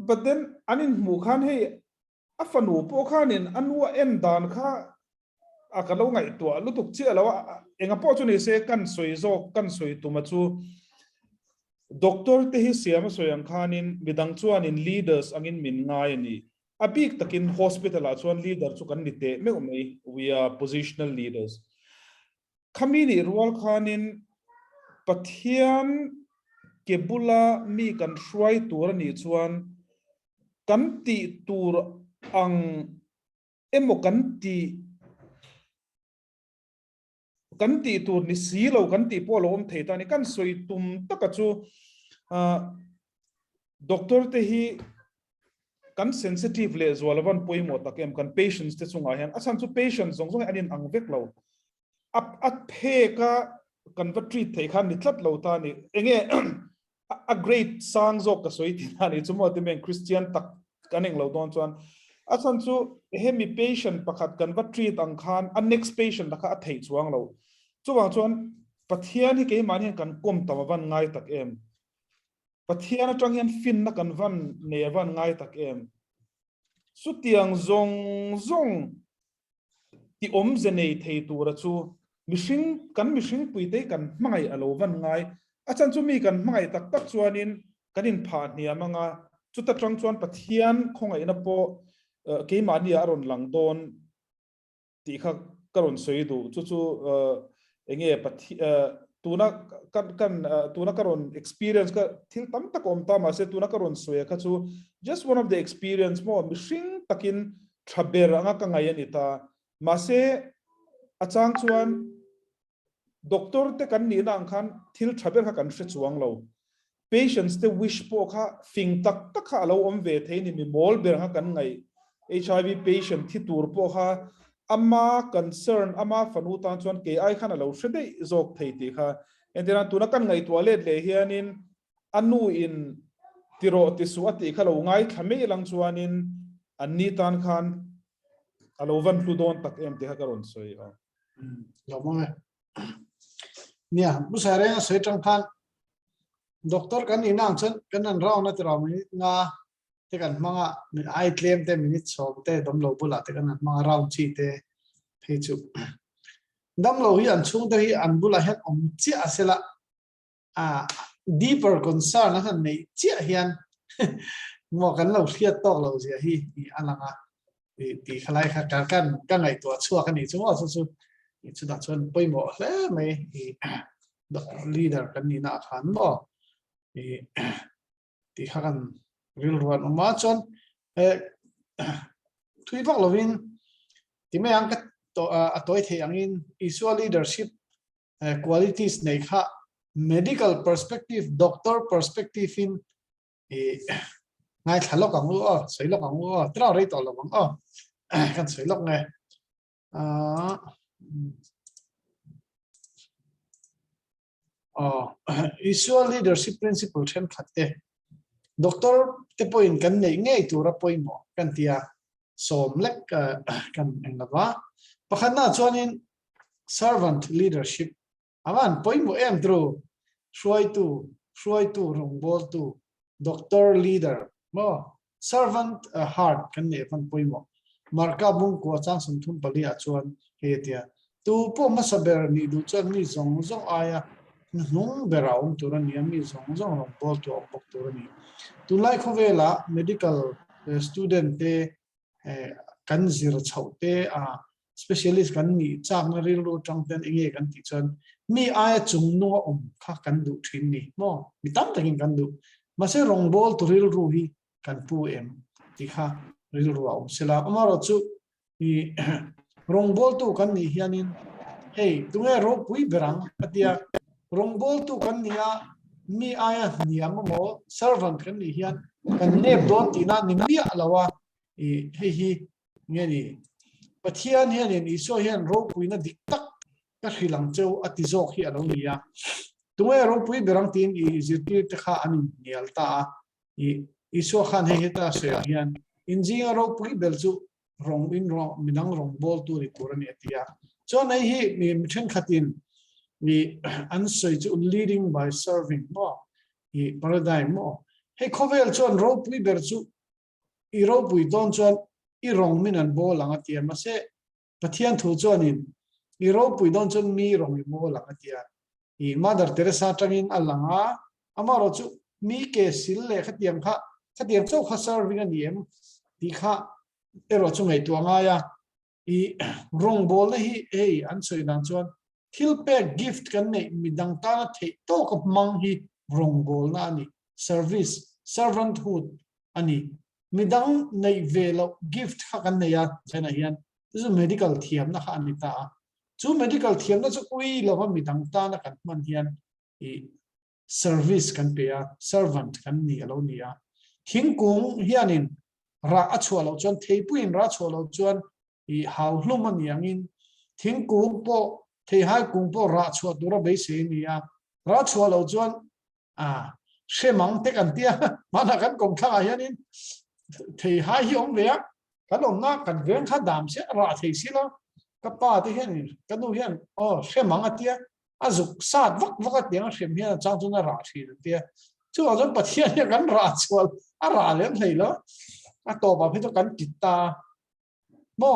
but then anin mu khan hey afanu po khanin anu en dan kha akalo ngai to lutuk chi alawa enga po chu ni se kan soi zo kan soi tu ma chu doctor te hi siam soyang khanin midang chuan in leaders angin min ngai ni abik takin hospital a chuan leader chu kan ni te me umei we are positional leaders khamini rol khanin pathian kebula mi kan hruai tur ni chuan kan ti tur ang emo kan ti tur ni silo kan ti polo om theita ni kan soi tum takachu doctor te hi kan sensitive le zolavan poimo takem kan patients te chunga hian asan chu patients zong zong anin angvek lo at phe ka kan va treat thei khan ni tlat lo ta ni enge a great sang zo ka soi ti na ni chumo te men Christian tak kaning lo don chuan asan chu hemi patient pakhat kan va treat ang khan a next patient la kha a thei chuang lo chuwang chuan pathian hi ke man hian kan kom tamawan ngai tak em pathian atang hian fin na kan van ne van ngai tak em su tiang zong zong ti om zenei thei tur chu mishing puite kan mangai alo van ngai achan chu mi kan mangai tak tak chuanin kanin pha hnia manga chuta tang chuan pathian khongai na po ke mani aron langdon ti kha karon soi du chu enge pathi tuna tuna karon experience ka thil tam tak om ta ma se tuna karon soi kha chu just one of the experience mo mishing takin thaber anga ka ngai ani ta ma se achang chuan doctor te kan ni na khan thil thaber kha kan hre chuang lo patients te wish po kha fing tak tak kha lo om ve thein ni mi mol ber kha kan ngai HIV patient thi tur po kha ama concern ama fanu tan chuan ke ai khan lo hre zok thei ti kha endina tuna kan ngai toilet le hianin anu in tiro ti suati kha lo ngai thame lang chuanin anni tan khan alo van hlu don tak em te ha karon soi lo mong nia busare soi tang khan doctor kan inang chen kan an raw na tira mi nga te kan manga mi ai claim te minute som te dom lo bula te kan manga raw chi te thei chu dam lo hi an chung te hi an bula het om chi asela deeper concern na kan nei chi hian mo kan lo hriat tok lo zia hi alanga ti khalai kha kan ngai to chua kan ni chu chu da chon poimo hle mai leader kan ni na khan mo ti khan real one ma chon thui bak lovin ti me ang ka to atoi the angin issue leadership qualities nei kha medical perspective doctor perspective in ngai thalok ang soilok ang tra rei to lo bang kan soilok nge issue leadership principle then khatte doctor te point kan nei ngei tura poimo kan tia som lek kan englawa pakhana chuanin servant leadership aman poimo em tru shuai tu rongbol tu doctor leader mo servant heart kan ne fan poimo marka bung ko chang sum thum pali a chuan he tia tu po ma saber ni du chan ni zong aya nung beraum turani ami zong rongbol tu opok turani tu lai khovela medical student te kan zir chaute specialist kan ni chang na ril ro tang ten inge kan ti chan mi ai chung no kha kan du thin ni mo mi tam takin kan du ma se rong bol tu ril ru hi kan pu em ti kha ril ru om sela amaro chu i rong bol tu kan ni hianin hey tunga ro pui berang atia rong bol tu kan nia mi aya niam mo servant kan ni hian kan nep don tina nimia lawa i hei hi nge ni pathian hian in iso hian ro pui na dik tak ka hilang cheu atizok hi alo nia tunga ro pui berang tin i zirti te kha an nial ta i iso khan he ta se hian injing ro pui bel chu rong in rong minang rong bol tu ri turani atia cho nei hi mi mitheng khatin mi ansoi chu leading by serving mo i paradigm mo he khovel chon ro pui ber chu i ro pui don chon i rong min an bo langa tia ma se pathian thu chon in i ro pui don chon mi rong i bo langa tia i mother teresa tangin alanga amaro chu mi ke sil le khatiam chu kha serving an yem ti kha ero chu ngai tu anga ya i rong bol na hi ei an soi dan chuan thil pe gift kan nei midang ta na the to ka mang hi rong bol na ani service servanthood ani midang nei velo gift kha kan nei ya chana hian chu medical thiam na kha ani ta chu medical thiam na chu ui lo midang ta na kan man hian i service kan pe ya servant kan ni alo ni ya thingkung hianin ra achua lo chuan theipuin ra chua lo chuan i hau hlum an yangin thingkung po thei hai kung po ra chua dura be se ni ya ra chua lo chuan shemang te kan tia mana kan kong thang a hianin thei hai hi ong vea kan om na kan veng kha dam se ra thei sila ka pa te hian kanu hian shemang atia azuk sat vak vak atiang shem hian chang chu na ra thi tia chu a jon pathian kan ra chual a ra lem thei lo a to ba phe to kan titta mo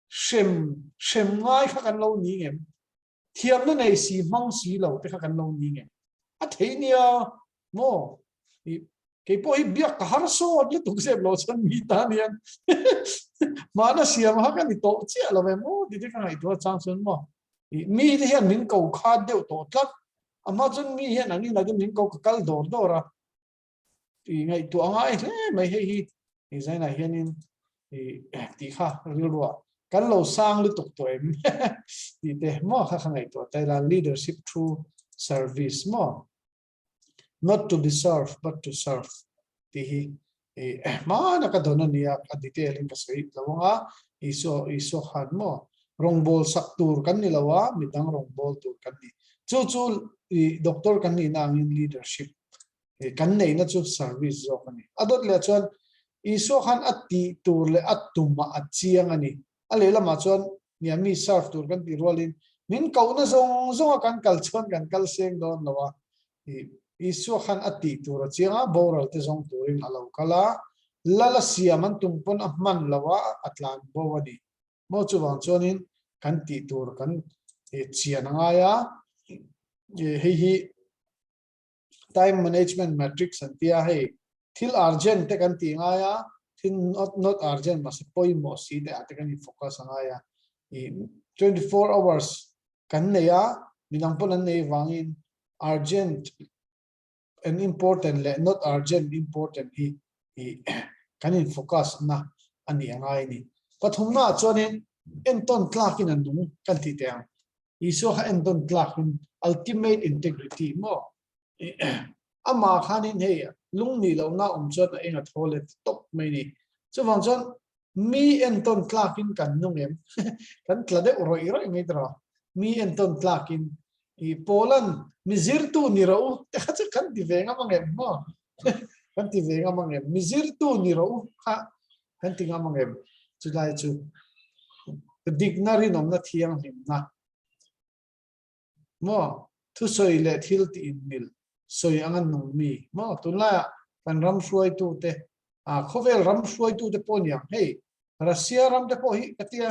shem ngai kha kan lo ni ngem thiam na nei si mang si lo te kha kan lo ni ngem a thei nia mo ke po hi biak ka har so le tu se lo chan mi ta nian mana siam ha kan to chi lo me mo di de kan ai to chang sun mo mi de hian min ko kha deu to tlak amazon mi hian ani na de min ko kal dor dora ti ngai tu anga ai mai he hi design a hianin ti kha rilwa kan lo sang lu tuk to em ti te mo kha ngai to taila leadership through service mo not to be served but to serve ti hi ma na ka dona nia ka detail in ka sei lawanga iso khan mo rongbol saktur kan ni lawa midang rongbol tur kan ni chu doctor kan ni na in leadership kan nei na chu service zo kan ni adot le chon iso khan ati tur le atuma achiang ani ale lama chon niami serve tur kan ti rolin min kauna zong kan kalchon kan kal seng don lawa iso khan ati tur chianga boral te zong turin alo kala lala siaman tungpon ahman lawa atlan bowani mo chu wang chonin kan ti tur kan chiananga ya hi time management matrix antia hey thil urgent te kan ti nga ya thil not urgent mas point mo si de ate kan focus nga ya 24 hours kan ne ya minang pon an nei wangin urgent and important le not urgent important hi kan in focus na ani anga ni pathumna chonin enton tlakin an dung kan ti te iso ha enton tlakin ultimate integrity mo ama khanin he lungni lo na chon enga thole top mai ni chuwang chon mi enton tlakin kan nungem kan tlade roi ngai tra mi enton tlakin i polan mizirtu ni ro te kha kan ti venga mangem mo kan ti venga mangem mizirtu ni ro kha kan ti nga mangem chu lai chu dictionary nom na thiang him na mo thu soi le thil ti in mil soi angan nong mi mo tunla kan ram suai tu te khovel ram suai tu te ponya hey Russia ram te po hi katia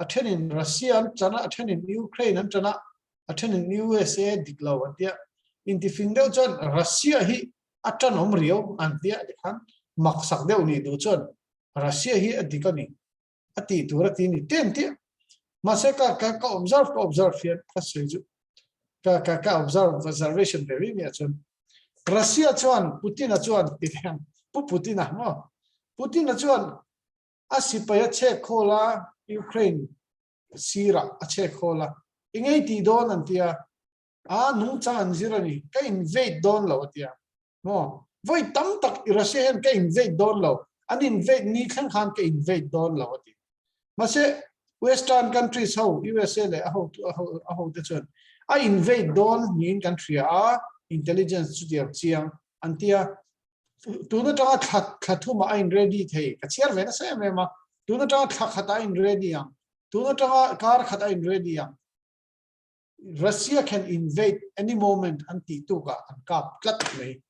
attend in Russia chana attend in Ukraine chana attend in USA diklaw atia in ti findo chon Russia hi atan om rio antia dekhan maksak deu ni du chon Russia hi adikani ati turati ni ten ti maseka ka observe fiat passeju ka observation very ni chun Russia chuan Putin a chuan ti thang Putin a no Putin a chuan asipaya che khola Ukraine sira a che khola ingei ti don antia a nung chan zirani ka invade don lo tia no voi tam tak Russia ka invade don lo an invade ni khan khan ka invade don lo ti mase western countries how USA le how the chuan I invade don ni country a intelligence chu dia chiang antia tu na ta khathu ma in ready thei ka chiar ve na se me ma tu na ta khata in ready yang tu na ta kar khata in ready yang Russia can invade any moment anti tu ka an kap klat me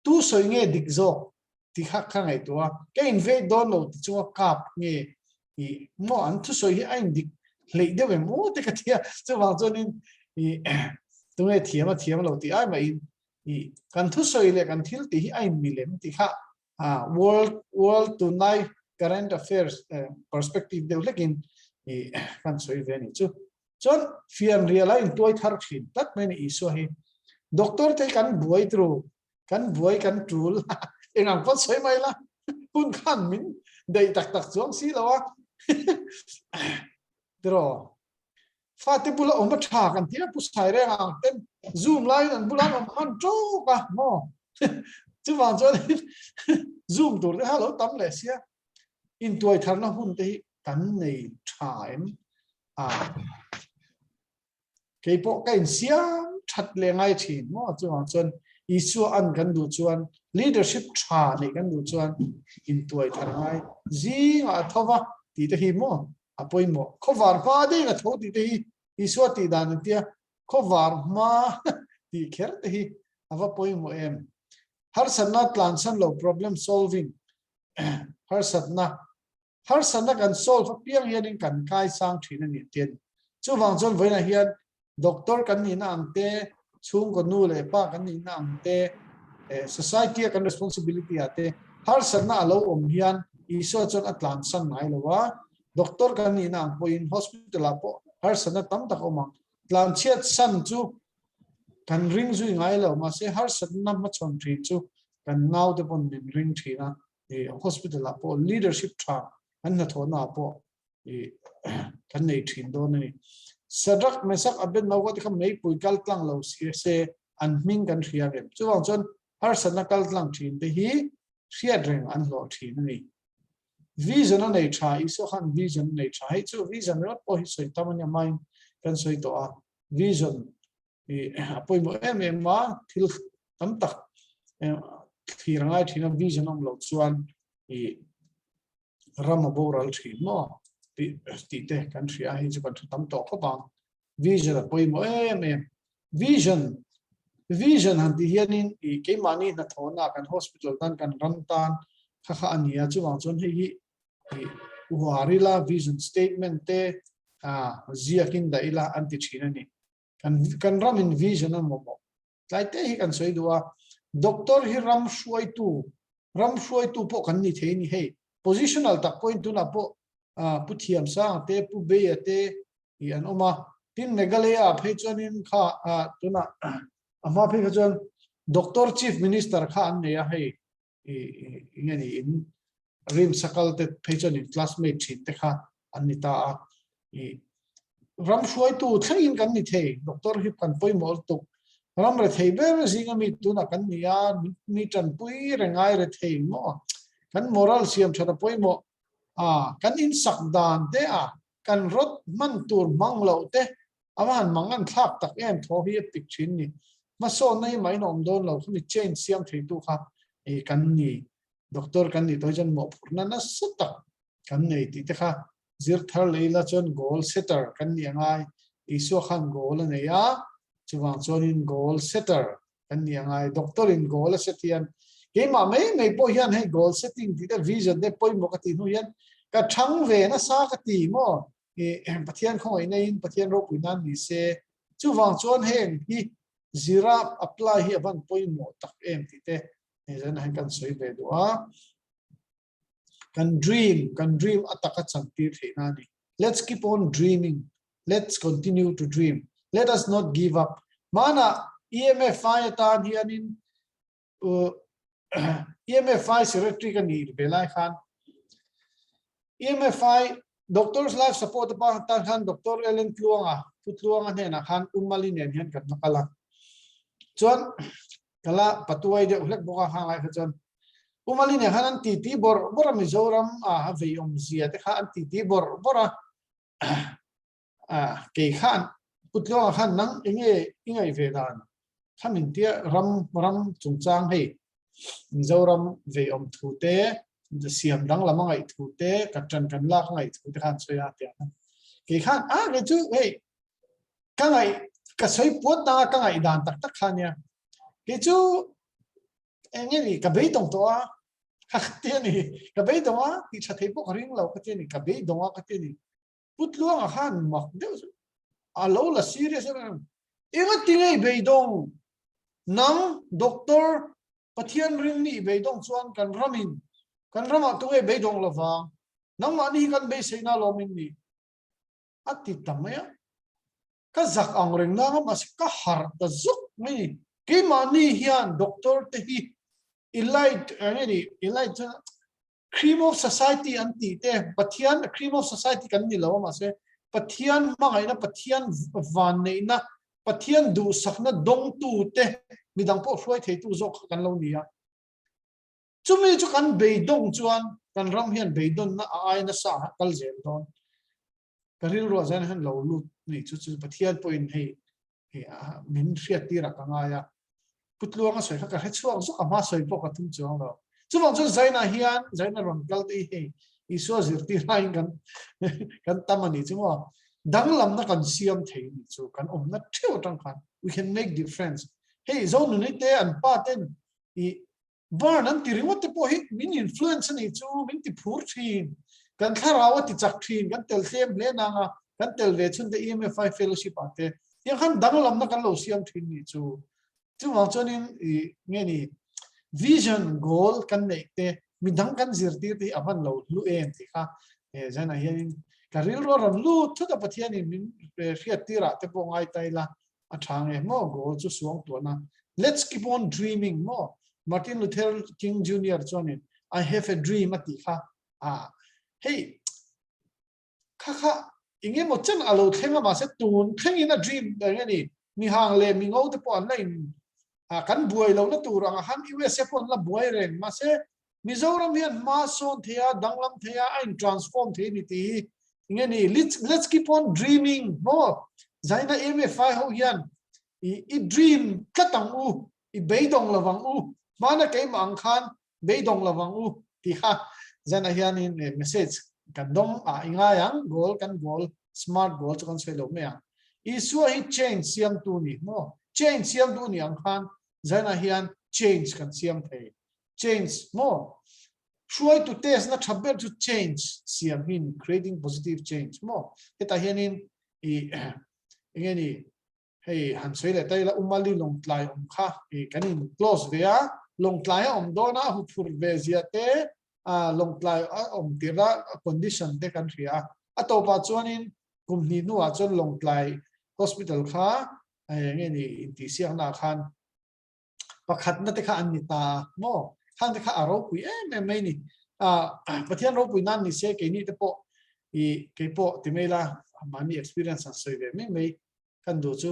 tu soi nge dikzo ti khak khang ai to ka invade don lo ti chu kap nge i mo an tu soi hi ain dik le de we mo te ka tia chu wang chon in i tu nge thiam lo ti ai ma in i kan thu soi le kan thil ti hi ain milem ti kha world tonight current affairs perspective de lekin i kan soi ve ni chu chon fian realize toy thar thin tat me ni so hi doctor te kan buai tru kan buai kan tul engang pot soi mai la pun khan min dei tak chuang si lawa dro fati bula om tha kan tia pu sai re ang ten zoom line an bulan om han to ka mo chu wang cho zoom tur hello tam le sia in toy thar na hun te kan nei thaim a cái bộ cái xiang chặt le ngay thì nó chuan chuan isu an kan du chuan leadership tha nei kan du chuan in tuai thar ngai zi nga thova ti te hi mo apoi mo khovar pa de na tho ti te hi isu ti dan tia khovar ma ti kher te hi ava poi mo em har sanna plan san lo problem solving har sanna kan solve piang hian kan kai sang thina ni ten chu wang chon voina hian doctor kan ni na angte chung ko nu le pa kan ni na angte society kan responsibility ate har sanna lo om hian iso chon atlan san nai lowa doctor kan ni na po in hospital apo har sanna tam tak oma tlan chiat san chu kan ring zui ngai lo ma se har sanna ma chon thi chu kan nau de pon din ring thina e hospital apo leadership tha an na thona apo e kan nei thin do ni sadrak mesak abet nawa ti kham nei pui kal tlang lo se an ming kan thia rem chuwang chon har sana kal tlang thin te hi hriat reng an lo thin ni vision an nei tha iso khan vision nei tha hi chu vision rot po hi soi tamanya mind kan soi to a vision e apoi mo em ma thil tam tak thirangai thina vision om lo chuan e ramaboral thin mo ti te kan thria hi chu kan tam to kho bang vision apoi mo em vision han ti hianin i ke mani na thona kan hospital tan kan ram tan kha ania chu wang chon hi warila vision statement te ziakin da ila anti thina ni kan ram in vision mo tlai te hi kan soi duwa doctor hi ram shuai tu po kan ni the ni he positional tak point tu na po puthiam sa te pu be te yan oma tin megalaya phechonin kha tuna ama phechon doctor chief minister kha an ne ya hei ingani in rim sakal te phechonin classmate chin te kha anita ram shuai tu thangin kan ni the doctor hi kan poi mol tu ram re thei ber zinga mi tuna kan nia mi tan pui rengai re thei mo kan moral siam thada poi mo kan in sak dan te kan rot man tur manglo te awan mangan thak tak em tho hi pik thin ni ma so nei mai nom don lo ni change siam thei tu kha e kan ni doctor kan ni tojan mo phurna na sata kan nei ti te kha zir thar leila chon goal setter kan ni angai iso khan goal ne ya chuwang chonin goal setter kan ni angai doctor in goal setian ke ma me po hian hei goal setting ti the vision de poi mo ka ti nu hian ka thang ve na sa ka ti mo e pathian khoi nei in pathian ro puinan ni se chuwang chon heng hi zira apply hi avan poi mo tak em ti te ne jan han kan soi ve do kan dream ataka chanti thina ni let's keep on dreaming let's continue to dream let us not give up mana EMFI ta hianin EMFI secretary kan ni belai khan EMFI doctors life support pa tan khan Dr. Ellen Putluanga ne na khan umali nen hian kan nakala chuan kala patuai de ulek boka khangai khan umali ne khan ti bor Mizoram a veiom zia te khan ti bor bora ke khan Putluanga khan nang ingai vedan khamin tia ram chungchang hei Mizoram veiom thute the siam dang lamangai thute katran kan la ngai thute khan soya tia ke khan ge chu hei kangai ka soi pot na kangai dan tak khania ke chu engeni ka bei tong to a khtia ni ka bei tong a ti thathei po ring lo ka ti ni ka bei dong a ka ti ni Putluanga khan mak de a lo la serious enga tingai bei dong nang doctor pathian ring ni bei dong chuan kan ramin kan rama tungai bei dong lova nang ma ni kan bei seina lomin ni ati tamaya ka zak ang ring na ma se ka har ta zuk ni ke ma ni hian doctor te hi elite cream of society anti te pathian cream of society kan ni lo ma se pathian mangai na pathian van nei na pathian du sakna dong tu te midang po hloi thei tu zok kan lo nia chumi chu kan beidong chuan kan ram hian beidon na ai na sa kal zel don karil ro zan han lo lu ni chu pathian point hei min hriat tira ka nga ya Putluanga soi ka he chuang zo ama soi po ka tum chuang lo chuwang chu zaina hian zaina ron kal ti hei iso zirti rain kan tamani chumo danglam na kan siam thei ni chu kan na theu tang khan we can make difference hey zone ni te an pa ten I barn an ti ringot te po hi min influence ni chu min ti phur thin kan tharawa ti chak thin kan tel sem le na nga kan tel ve chun te EMFI fellowship ate yang khan danglam na kan lo siam thin ni chu ma chonin nge ni vision goal kan nei te midang kan zirti ti avan lo lu en ti kha jana hian karil ro ram lu thu da pathian in hriat tira te po ngai taila athang mo go chu suang to na let's keep on dreaming mo Martin Luther King Jr. chonin I have a dream ati kha hey kha inge mo chen alo thenga ma se tun thengin a dream ngani mi hang le mi ngau te po an lain kan buai lo na turang han USA pon la buai ren ma se Mizoram hian ma son thea danglam thea ein transform the ni ti ngani let's keep on dreaming mo zaina EMFI ho hian I dream katang u I beidong lawang u mana ke mang khan beidong lawang u ti ha zaina hian in message kan dong inga yang goal smart goal kan sei lo me isu hi change siam tu ni mo change siam tu ni ang khan zaina hian change kan siam thei change more try to test na thabel to change siam hin creating positive change more eta hianin ngeni hey han sei le tai la umali long tlai kha kanin close vea long tlai dona hu phur ve zia te long tlai tira condition te kan ria atopa chuanin kumni nu a chon long tlai hospital kha ngeni inti siang na khan pakhat na te kha anita mo khang te kha aro pui mai ni pathian ro pui nan ni se ke ni te po ke po ti mela mani experience an soi ve mai kan do chu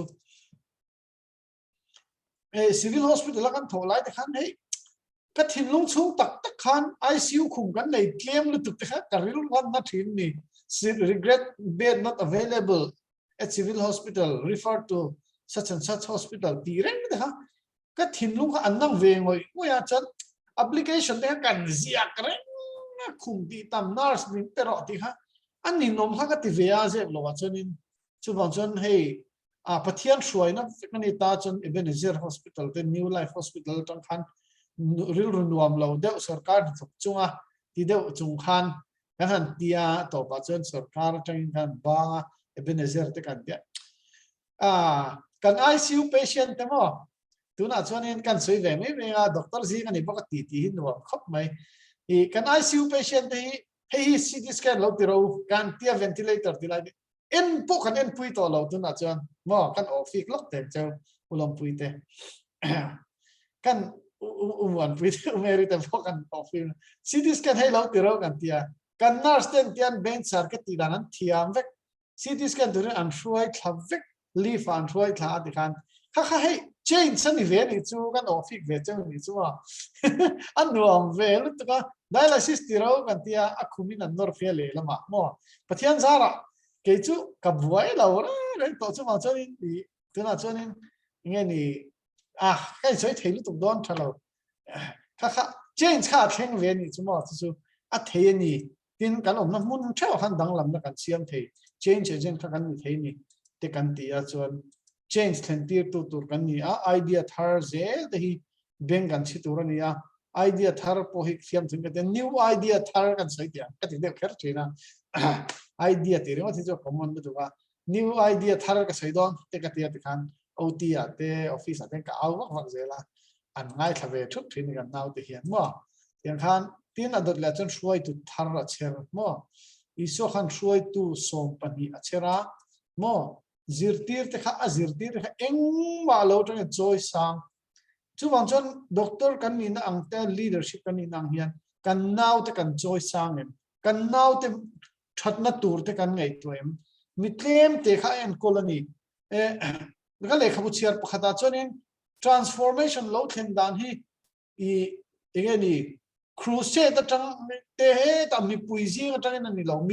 civil hospital kan tholai te khan hei ka thin lung chung tak khan ICU khum kan nei claim lu tuk te kha karil wan na thin ni regret bed not available at civil hospital refer to such and such hospital ti reng te kha ka thin lung kha annang ve ngoi moya chan application te kan zia kare khum ti tam nurse ni pero ti kha ani nom kha ka ti vea je lo wa chonin chu bang chon hei pathian shruai na fikani ta chon Ebenezer hospital te New Life hospital tang khan ril runuam lo de sarkar thuk chunga ti de chung khan kan tia to pa chon sarkar tang kan ba Ebenezer te kan dia kan ICU patient te mo tuna chuanin kan soi ve mai me doctor ji kan ibak ti hin no khop mai kan ICU patient hei CT scan lo ti ro kan tia ventilator ti lai en po kan en pui to lo tuna chuan mo kan office lok te cheu ulam puite kan uwan puite umerita fokan ofin CT scan hello tiro kan tia kan nurse ten tian ben sar ke tidanan thiam vek CT scan durin an shuai thavek leaf an shuai tha dikan kha hey change sani ve ni chu kan office ve chang ni chu an nuam ve lu to ka dialysis tiro kan tia akhumin an nor fe le lama mo pathian zara ke chu ka buai la ora re to chu ma chu ni tuna chu ni nge ni cái sợi thầy lúc đó cho lâu, khác change khác thêm về ni chúng mà chứ thầy ni tin cái ông nó muốn theo hắn đang làm nó cần xem thầy change agent khác hắn thầy ni để cần tia cho change thành tia tu cần ni idea thar dễ thì bên cần chỉ tu ni idea thar po hik xem thằng cái new idea thar cần sợi tia cái gì đều khác chứ na idea thì nó thì cho common đượcว่า new idea thar cái sợi đó để cái tia thì kan OT te office te ka aw wak zela an ngai thave thup thin kan naw te hian mo tiang khan tin adot la chon shuai tu thar a cher mo iso khan shuai tu som pani a chera mo zirtir te kha azirtir eng wa lo tang joy sang chu wang chon doctor kan ni na ang te leadership kan ni nang hian kan naw te kan joy sang em kan naw te thatna tur te kan ngai tu em mitlem te kha en colony cái này không chia bớt khát cho nên transformation lâu thêm đàn hi cái này crusade đó trong thế ta mi bùi gì đó trong này lâu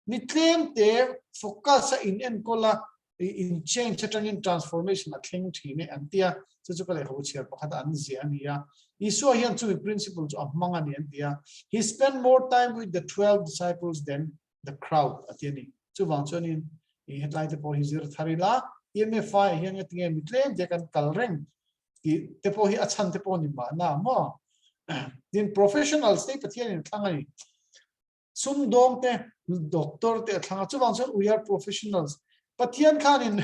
mitlem te focus in encola in change trong này transformation là khen chỉ này anh tia cho cái này không chia bớt khát anh gì anh ya Isu hian chu principles of manga ni anh tia he spent more time with the 12 disciples than the crowd atiani chu wang cho nên headline te po hi zir tharila EMFI hian atinge mitlem je kan kalreng ki te po hi achan te po ni ma na mo din professionals te pathian in thangai sum dong te doctor te thanga chu wang chon we are professionals pathian khan in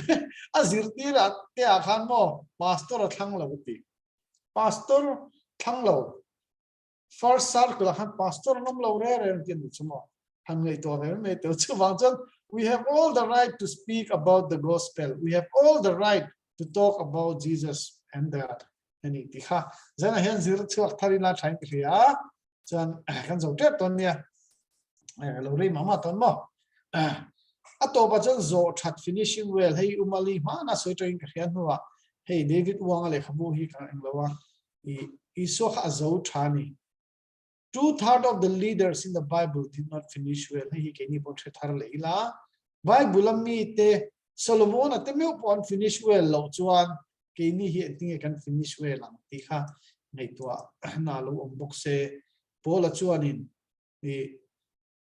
azir ti ra te a khan mo pastor thang lo ti pastor thang lo first circle khan pastor nom lo re tin chu mo han ngai to me te chu wang chon we have all the right to speak about the gospel. We have all the right to talk about Jesus and that. Any tiha. Zana hian zir chuak thari la thain kriya. Chan kan zo tet ton nia. Lo ri mama ton mo. Ato ba chan zo that finishing well. Hey umali ma na soi train kriyan huwa. Hey David wang le khabu hi kan englawa. I so kha zo thani. 2/3 of the leaders in the Bible did not finish well. He can even thar leila. Bible ami te Solomon at me upon finish well lo chuan ke ni hi ting kan finish well ang ti kha nei tua na lo ombok se pola chuanin ni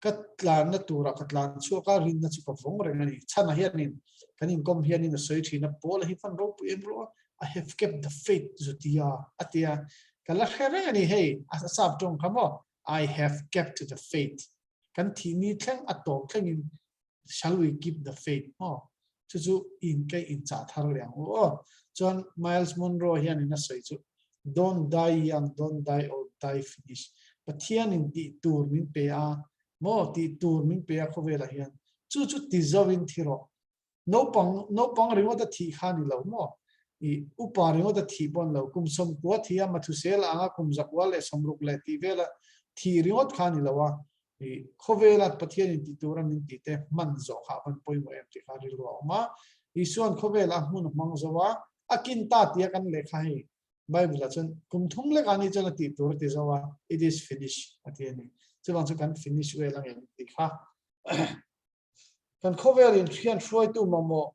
katlan na tura katlan chu ka rin na chu ka vong re ngani chana hianin kanin kom hianin na soi thina pola hi fan ro pu ebro I have kept the faith zutia atia kala khere ani hey asap tong khamo I have kept the faith kan thi ni thlang atom thlangin shall we keep the faith chu in kai in cha thar liang John Miles Monroe hian in a say chu don't die young don't die old die finish but hian in di tur min pe a mo ti tur min pe a khowela hian chu deserve in thiro no pang ringo da thi khani lo mo I upa ringo da thi bon lo kum som ko thia ma thu sel anga kum zakwal e somruk le ti vela thi ringo khani lawa khowela pathian in ti turan in ti te man zo kha ban poi mo em ti khari lo ma isuan khowela hun mang zawa akin ta tia kan le khai Bible la chen kum thum le kani chen ti tur ti zawa it is finished atiani chuan chu kan finish we lang em ti kha kan khowel in khian shroi tu mamo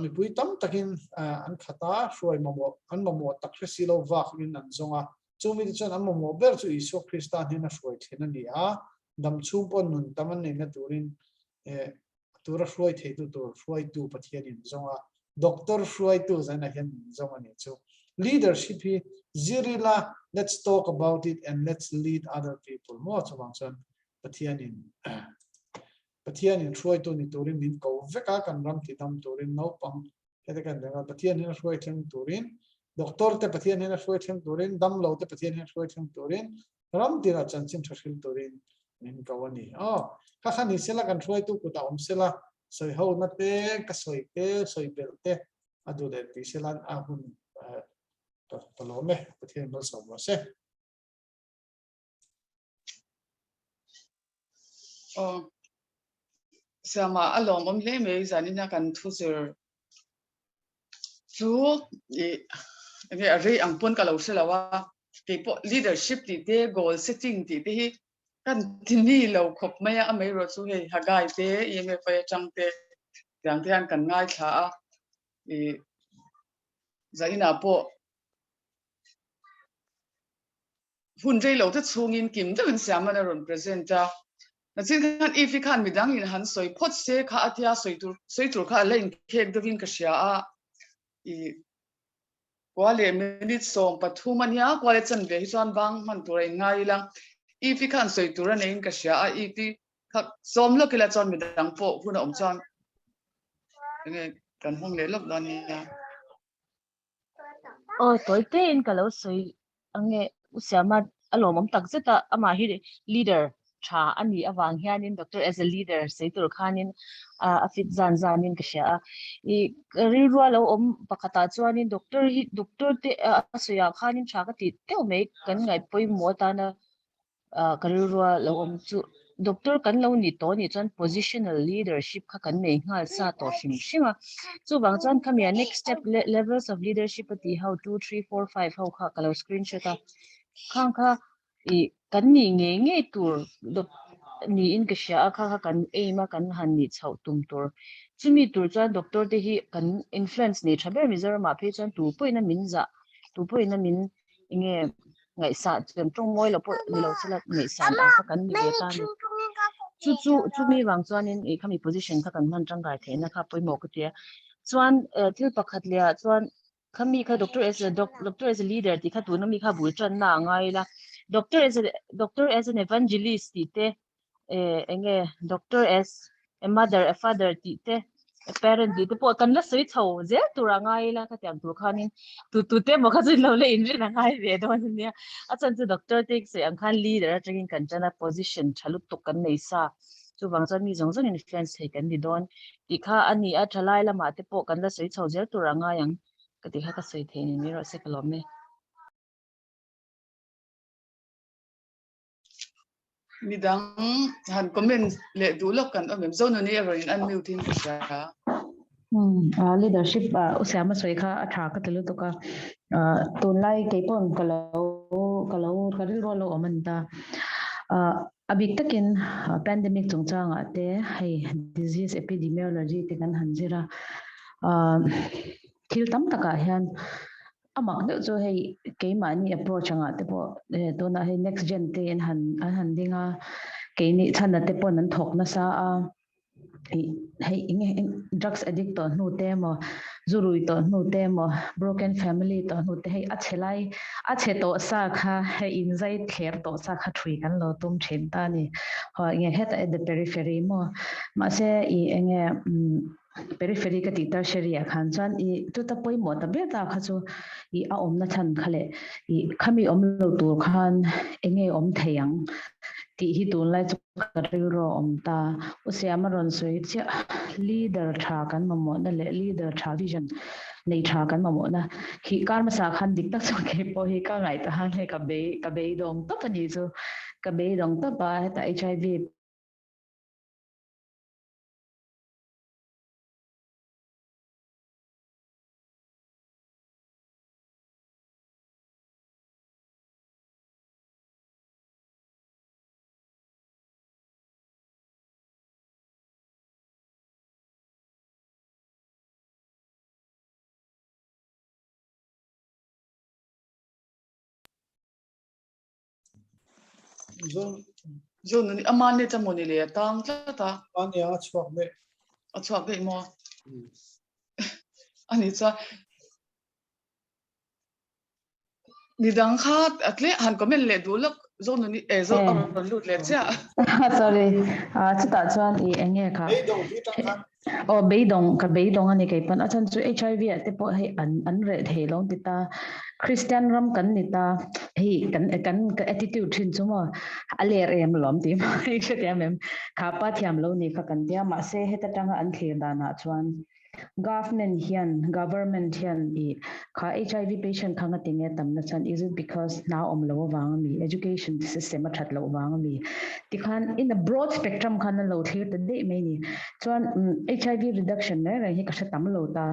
mi pui tam takin an khata shroi mamo an mamo takresi lo wa khin an zonga chumi chen an mamo ber chu iso Christian hin a shroi thena ni a dam chung pon nun taman nei na turin tura shroi thei tu tur shroi tu pathian in zonga doctor shroi tu zana hian zonga ni chu leadership hi zirila let's talk about it and let's lead other people more chawang chan pathian in shroi tu ni turin min ko veka kan ram ti dam turin no pang heta kan da pathian in shroi theng turin doctor te pathian in shroi theng turin dam lo te pathian in shroi theng turin ram ti ra chan chin thashil turin min kawani kha khani sela kan shroi tu ku ta om sela soi ho na te ka soi te soi bel te adu de tiselan ahun tolome pathian no somwa se sama alom le me zanina kan thuzir chu nge ari angpon ka lo selawa ke po leadership ti te goal setting ti te hi kan tini lo khop maya amei ro chu he hagai te EMFI changte yang thian kan ngai tha e zaina po hun rei lo te chungin kim de kan siama na ron present ta na chin kan if kan midang in han soi phot se kha athia soi tur kha lein khek dovin ka sia a e kwale minute song pathumania kwale chan ve hi chuan bang man tur ai ngai lang if kan soi tur an in ka sia a if kha som lo kila chon midang po hun om chuan nge kan hong le lok dan ya toy te in kalau soi ange usiama alomam takzeta ama hi leader tha ani awang hianin doctor as a leader seitur khanin afit zanin kasha I rilwa lo om pakata chuanin doctor te asoya khanin tha ka ti te me kan ngai poi mota na karilwa lo om chu doctor kan lo ni to ni chan positional leadership kha kan nei ngal sa to shima chu bang chan khamia next step levels of leadership ati how 2 3 4 5 how kha color screenshot khang kha I kan ni nge tur ni in ka sha kha kan ma kan han ni chau tum tur chumi tur chan doctor te hi kan influence ni thaber mizoram ma phe chan tu poina min za tu poina min inge ngai sa chen tong moi lo po lo chila ngai sa na kha kan ni ta ni chu mi wang chuan in e khami position kha kan man tang ga the na kha poi mo ka tia chuan thil pakhat lia chuan khami kha doctor as a leader ti kha tu na mi kha bul chan na ngai la doctor as an evangelist ti te enge doctor as a mother a father ti te a parent ti te po kan la soi chho je tura ngai la ka tyang tur khanin tu te mo kha jin lo le in rin ngai ve don nia achan chu doctor te se ang khan leader atagin kan chana position chalu to kan nei sa chu wang chan mi jong jong influence he kan di don ti kha ani a thalai la ma te po kan la soi chho je tura nga yang ka ti kha ka soi the ni ro se kalom me midang han comment le du lok kan omem zone ni ero in unmute in ka sia leadership usiama soikha atha ka telu to ka tunlai keipon kalau karil rolo omanta abik takin pandemic chungchang ate hei disease epidemiology te kan hanjira thil tam taka hian amak de cho hei keimani approach anga te po to na hei next gen te in han dinga keini thana te pon an thok na sa a hei drugs addict to nu te mo zurui to nu te mo broken family to nu te hei ache to sa kha hei inzai ther to sa kha thui kan lo tum thin ta ni ho nge het at the periphery mo ma se I enge periphery ka ti tertiary khan chan I tu ta poi mo ta be ta kha chu I a om na chan khale I khami om lo tur khan enge om theyang ti hi tun lai chu ro om ta usiama ron soi cha leader tha kan mamo na le leader tha vision nei tha kan mamo na hi kar ma sa khan dik tak chu ke po hi ka ngai ta han he ka be dong ta pani chu ka be dong ta ba ta HIV zone ni amane ta moni le tang ta an ya chwa me achwa be mo ani cha midang kha atle han comment le du lok zone ni zone lut le cha sorry chuta chuan I enge kha ei dong ti tang khan beidong ani kai pan achan chu HIV ate po hei an re thei long ti ta Christian ram kan ni ta hei kan attitude thin chuma aler em lom ti mai che tiam em kha pa thiam lo ni kha kan dia ma se heta tanga an thlir da na chuan government hian I kha HIV patient khanga tinge tamna chan is it because now lo wang mi education system a that lo wang mi ti khan in the broad spectrum khan lo thir te de me ni chuan HIV reduction ne hi ka sha tam lo ta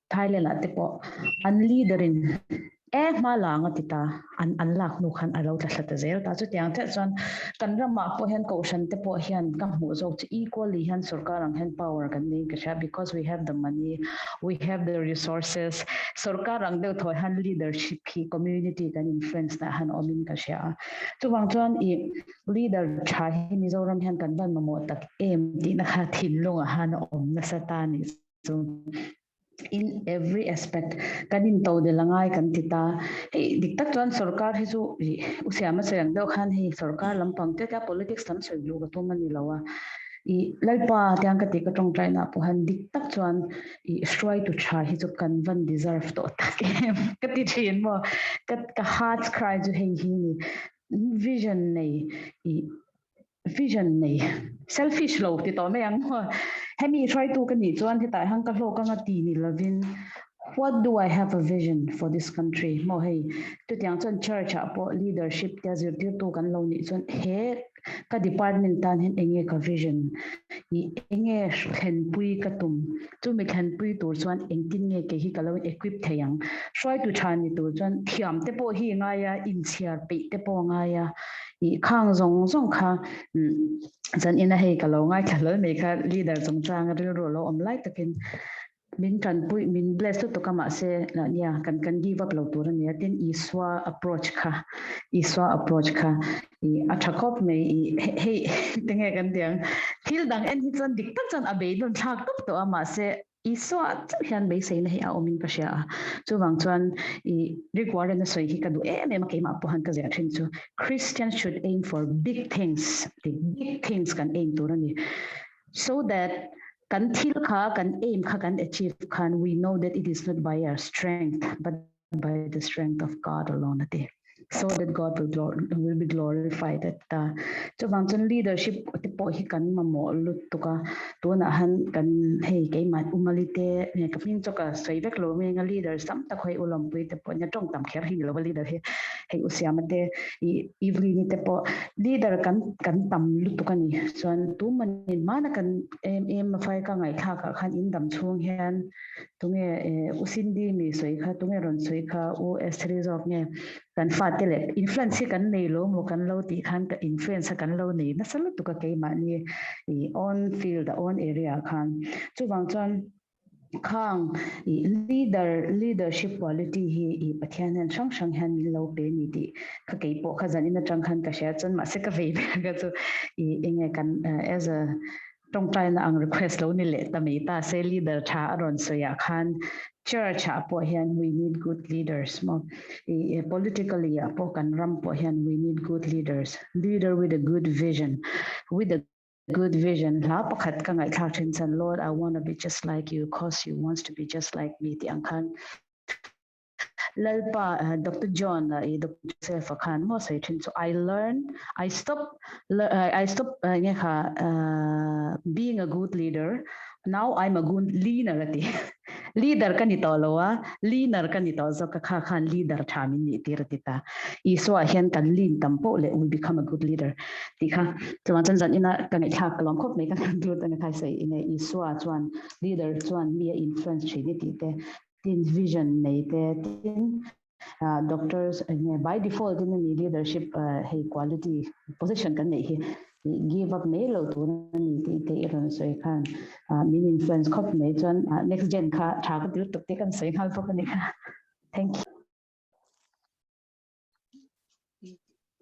Thailand ate po an leaderin ma langa tita an lak nu khan alo ta hlata zel ta chu tiang the chuan kan rama po hian ko shan te po hian ka mu zo equally hian sarkar ang hen power kan nei ka sha because we have the money we have the resources sarkar ang de thoi han leadership hi community kan influence na han omin ka sha chu wang chuan I leader tha hi mi zo ram hian kan ban mo tak em ti na kha thin lunga han om na satani so in every aspect kanin to de langai kan tita dik tak chuan sarkar hi chu usiama serang do khan hi sarkar lampang te ka politics lam soi lu ga to mani lawa I laipa tiang ka te ka tong trai na po han dik tak chuan I try to try hi chu kan van deserve to tak ka ti thin mo ka hearts cry ju hei hi ni vision nei selfish lo ti to me ang hemi try to kan ni chuan hi tai hang ka hlo ka nga ti ni lovin what do I have a vision for this country mo hey to tiang chuan church a po leadership te zir tir tu kan lo ni chuan he ka department tan hen enge ka vision I enge khen pui ka tum chu mi khen pui tur chuan engtin nge ke hi ka lo equip theyang try to than ni tur chuan thiam te po hi nga ya in chiar pe te po nga ya I khang zong kha chan ina hei ka lo ngai thalo me kha leader chong chang ro lo om lai takin min kan pui min bless to kama se na nia kan give up lo tur ania tin iswa approach kha I athakop me hei tinge kan tiang thil dang en hi chan dik tak chan abe don thak top to ama se iswa hian be sei na hei a omin ka sha chu wang chuan I required na soi hi ka du ma ke ma po han ka ja thin chu Christians should aim for big things the big things kan aim tur ani so that kan thil kha kan aim kha kan achieve khan we know that it is not by our strength but by the strength of God alone ate so that God will be glorified at so wangchon leadership te po hi kan mamo lut tuka to na han kan hei ke ma umalite ne ka pin choka soibek lo me nga leader sam ta khoi ulam pui te po nya tong tam kher hi lo leader he hei usiamate I ivli ni te po leader kan tam lut tuka ni chuan tu manin mana kan EMFI ka ngai kha ka khan in dam chung hian tunge usindi mi soi kha tunge ron soi kha o series of nge kan fatele influence kan nei lo mo kan lo ti khan ka influence kan lo nei na salu tu ka ke ma ni on field on area khan chu wang chuan khang leadership quality hi pathian han sang han mi lo pe ni ti kha ke po kha zan in tang khan ka sha chon ma se ka ve ga chu enge kan as a tong tai na ang request lo ni le ta me ta se leader tha aron so ya khan church po hian we need good leaders mo politically po kan ram po hian we need good leader with a good vision la pakhat ka ngai thak thin chan Lord I want to be just like you cause you wants to be just like me ti ang khan lalpa Dr. John Dr. Joseph Khan mo say thin so I stop being a good leader now I'm a good leader leader kan ito lowa leader kan ito so ka khan leader thamin ni tiratita iswa hian kan lean tampo le will become a good leader ti kha chuan chan ina kan I thak kalom khop me kan dur tan khai sei ine iswa chuan leader chuan me influence chini ti te tin vision nei te tin doctors by default in the leadership hey quality position kan nei hi give up me lo tu ni te ron soi khan min influence khop me chuan next gen kha tha ka tir tuk te kan soi hal pok ni kha thank you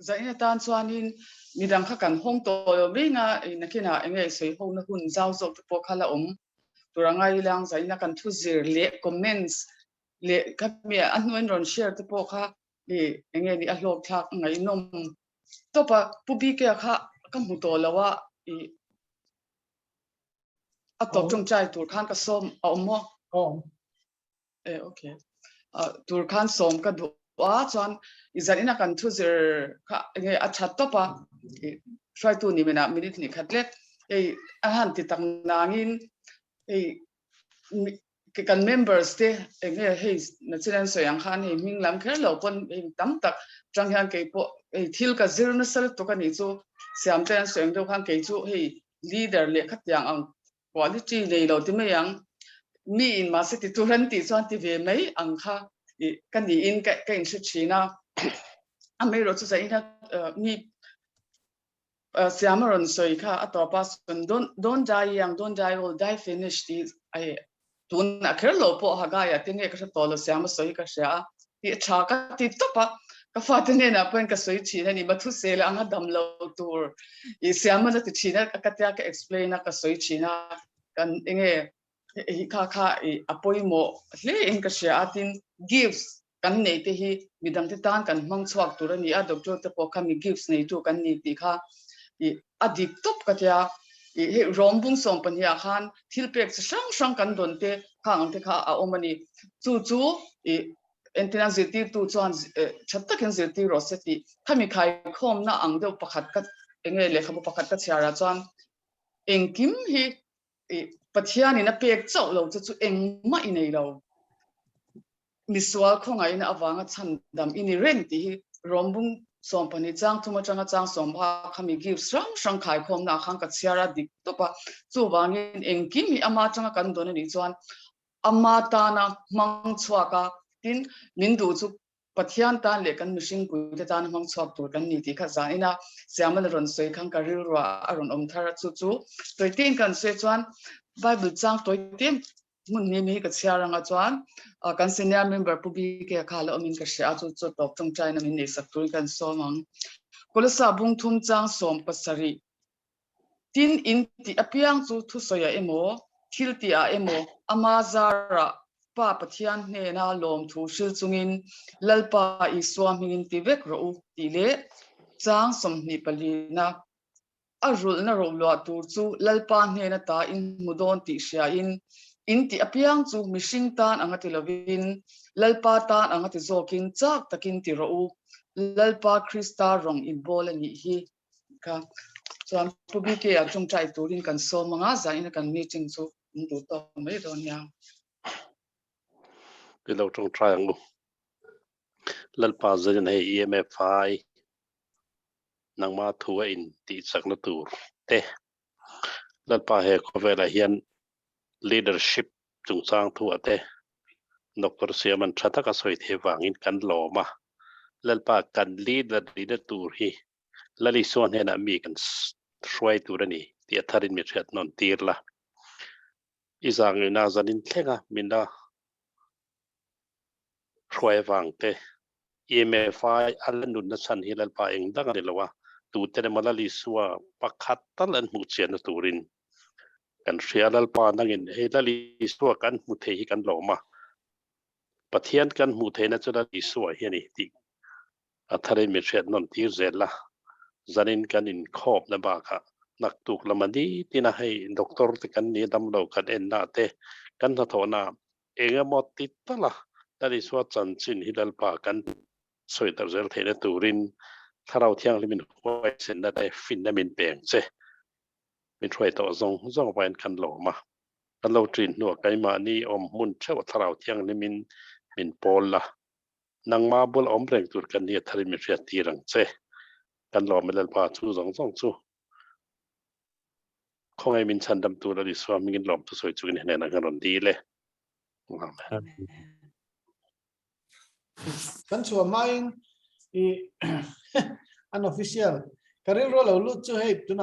zaina tan chuanin midang kha kan hong to ringa nakina enge soi ho na hun zau zo po khala turangai lang zaina kan thu zir le comments le ka me anwen ron share te po kha enge ni a hlok thak ngai nom topa pubi ke kha ka mu to lawa a top chung chai tur khan ka som mo okay tur khan som ka du wa chuan izanina kan thu zir kha nge a that topa try to ni mena minute ni khatle a han ti tak nangin กัน members เตเองเฮ้ยนักเรียนสวยงามเฮ้ยมิ่งลำแค่เราคนเองตั้มตักจังยังเกี่ยวกับทิลกับซิร์นสล์ตัวกันนี่จูเสียมเต้นสวยงามตัวข้างเกี่ยวกับเฮ้ย leader เล็กขัดยังอัง quality เลยเราที่ไม่ยังมีอินมาสิที่ทุรันติส่วนที่เวไม่อังค่ะกันดีอินกันชุดชีนะไม่รู้จะอินมีเสียมรอนสวยค่ะอัตราปัสกันdon't die young don't die old die finish ที่ตุนนักเรียนเราพอหากายที่เนี่ยก็จะโตแล้วเสียมสวยก็เสียที่ชาก็ติดตัวปะก็ฟาดเนี่ยนะเป็นก็สวยชีนี่บัตุเสลอังดำเราตัวเสียมันจะติดชีนะก็จะก็ explain นะก็สวยชีนะกันเองค่ะอภัยโมเลยเองก็เสียติน gifts กันเนี่ยที่มีดังที่ตานกันมั่งสวักตัวนี้ด็อกเตอร์จะพอคำมี gifts เนี่ยตัวกันนี่ที่ค่ะอดีตทบก็จะรวมบุญส่งปัญญาขันทิลเปกช่างกันโดนเตะข้างที่ข้าเอามันนี่จู่เอ็นตินันจิตตู้จวนชัดตะกันจิตรสติถ้ามีใครคอมน่าอังเดียวประคัดก็เองเลยครับประคัดก็เชียร์จวนเองกิมฮีปัจจัยนี่นะเปกเจ้าเราจะจู่เองไม่ในเรามิสวาคงไงนะอวังชันดำอินเรนที่รวมบุญส่งปัญญาจังทุ่มจังจังส่งพาขมิกิฟต์ช่างขายคอมน่าขังกับเชียร์ดิตัวปะจู่วันนี้เองกิมฮีอามาจังกันโดนนี่จวนอามาตานะมังชวกาทินมินดูจู่ปัจจัยตานเล็กกันมิชิงกุยตานมังชวกตัวกันนี่ที่ข้าจานี่นะเสียมันรอนสวยขังการิรัวอารมณ์อมทาร์จู่ตัวเต็งกันสวยจวนไบเบิลจังตัวเต็มมุนนี้มีกับเชียร์รังจวนกันเซนียร์เมมเบอร์ผู้บีเกี่ยข้าแล้วมินกับเชียร์จู่ตบตรงใจนั้นมินเอกสักตัวกันสมังกุลสาบุงทุ่มจังสมปัสรีทินอินที่อภิยังจู่ทุสยาเอโมทิลตีอาเอโมอามาซาระป้าปะเทียนเนน่าลมทูชิลจุงินลลป้าอิสวามินติเวกรูตีเล่จังสมนิปลีนาอารุลนารูลวาตูจู่ลลป้าเนน่าตาอินมุดอนติเชียอินที่อภิยังจู่มิชิงตานอังติลวินลลป้าตานอังติโซกินจักตะกินติรูลลป้าคริสตารงอินโบเลนี่ฮีค่ะส่วนผู้บิเกะจงใจตัวรินกันโซมังอาใจในการมีจริงจู่ดูต่อไม่โดนยังคือเราจงใจงูลัลปาจะยังให้ EMFI นังมาทัวอินติสักนตัวเตะลัลปาให้เขาเวลาเฮียน leadership จงสร้างทัวเตะดร.เสียมันชัดก็สวยเทวางินกันหล่อมาลัลปากัน leader ตัวฮีลัลิส่วนเห็นมีกันช่วยตัวนี้ที่ทารินมีเชิดนนตีร์ละอีสังน่าจะนินเท่งะมินดาช่วยฟังเตะ EMFI อันนั้นนั่นสันฮิลัลปาเองดังนั้นเลยว่าตัวเตะมาลลิสัวปักขัดตันมุเชียนตัวรินกันเชียลัลปานั่งอินเฮลัลลิสัวกันมุเทหิกันหล่อมาปะเทียนกันมุเทนัจลัลลิสัวเฮียนี่ที่อัทารินมีเชิดนนตีร์เซลละจันินกันอินขอบนะบาค่ะนักตุกละมันดีที่น่าให้ด็อกเตอร์ที่กันนี้ดำเรากันเอ็นนาเตกันทัศนาเองหมดติดตละแต่ในส่วนจันทร์ฮิลัลปากันสวยแต่เจอเทนตูรินถ้าเราเที่ยงลิมินหัวเส้นได้ฟินได้มินเปลี่ยนเจมินช่วยต่อส่งไปกันหล่อมากันเราจีนหนวกไกมานี่อมมุนเชื่อว่าถ้าเราเที่ยงลิมินโปลละนังมาบุลอมเร่งตัวกันเนี่ยทาริมิเชียตีรังเจกันหล่อไม่เล่นพาชู2คงไอ้มินชันดำตัวเราดิสวามินหล่อมตัวสวยจุกเนี่ยนังกันดีเลยกันชัวร์ไม่อันออฟฟิเชียลการเรียนรู้เราลุ้นช่วยให้ตุนับ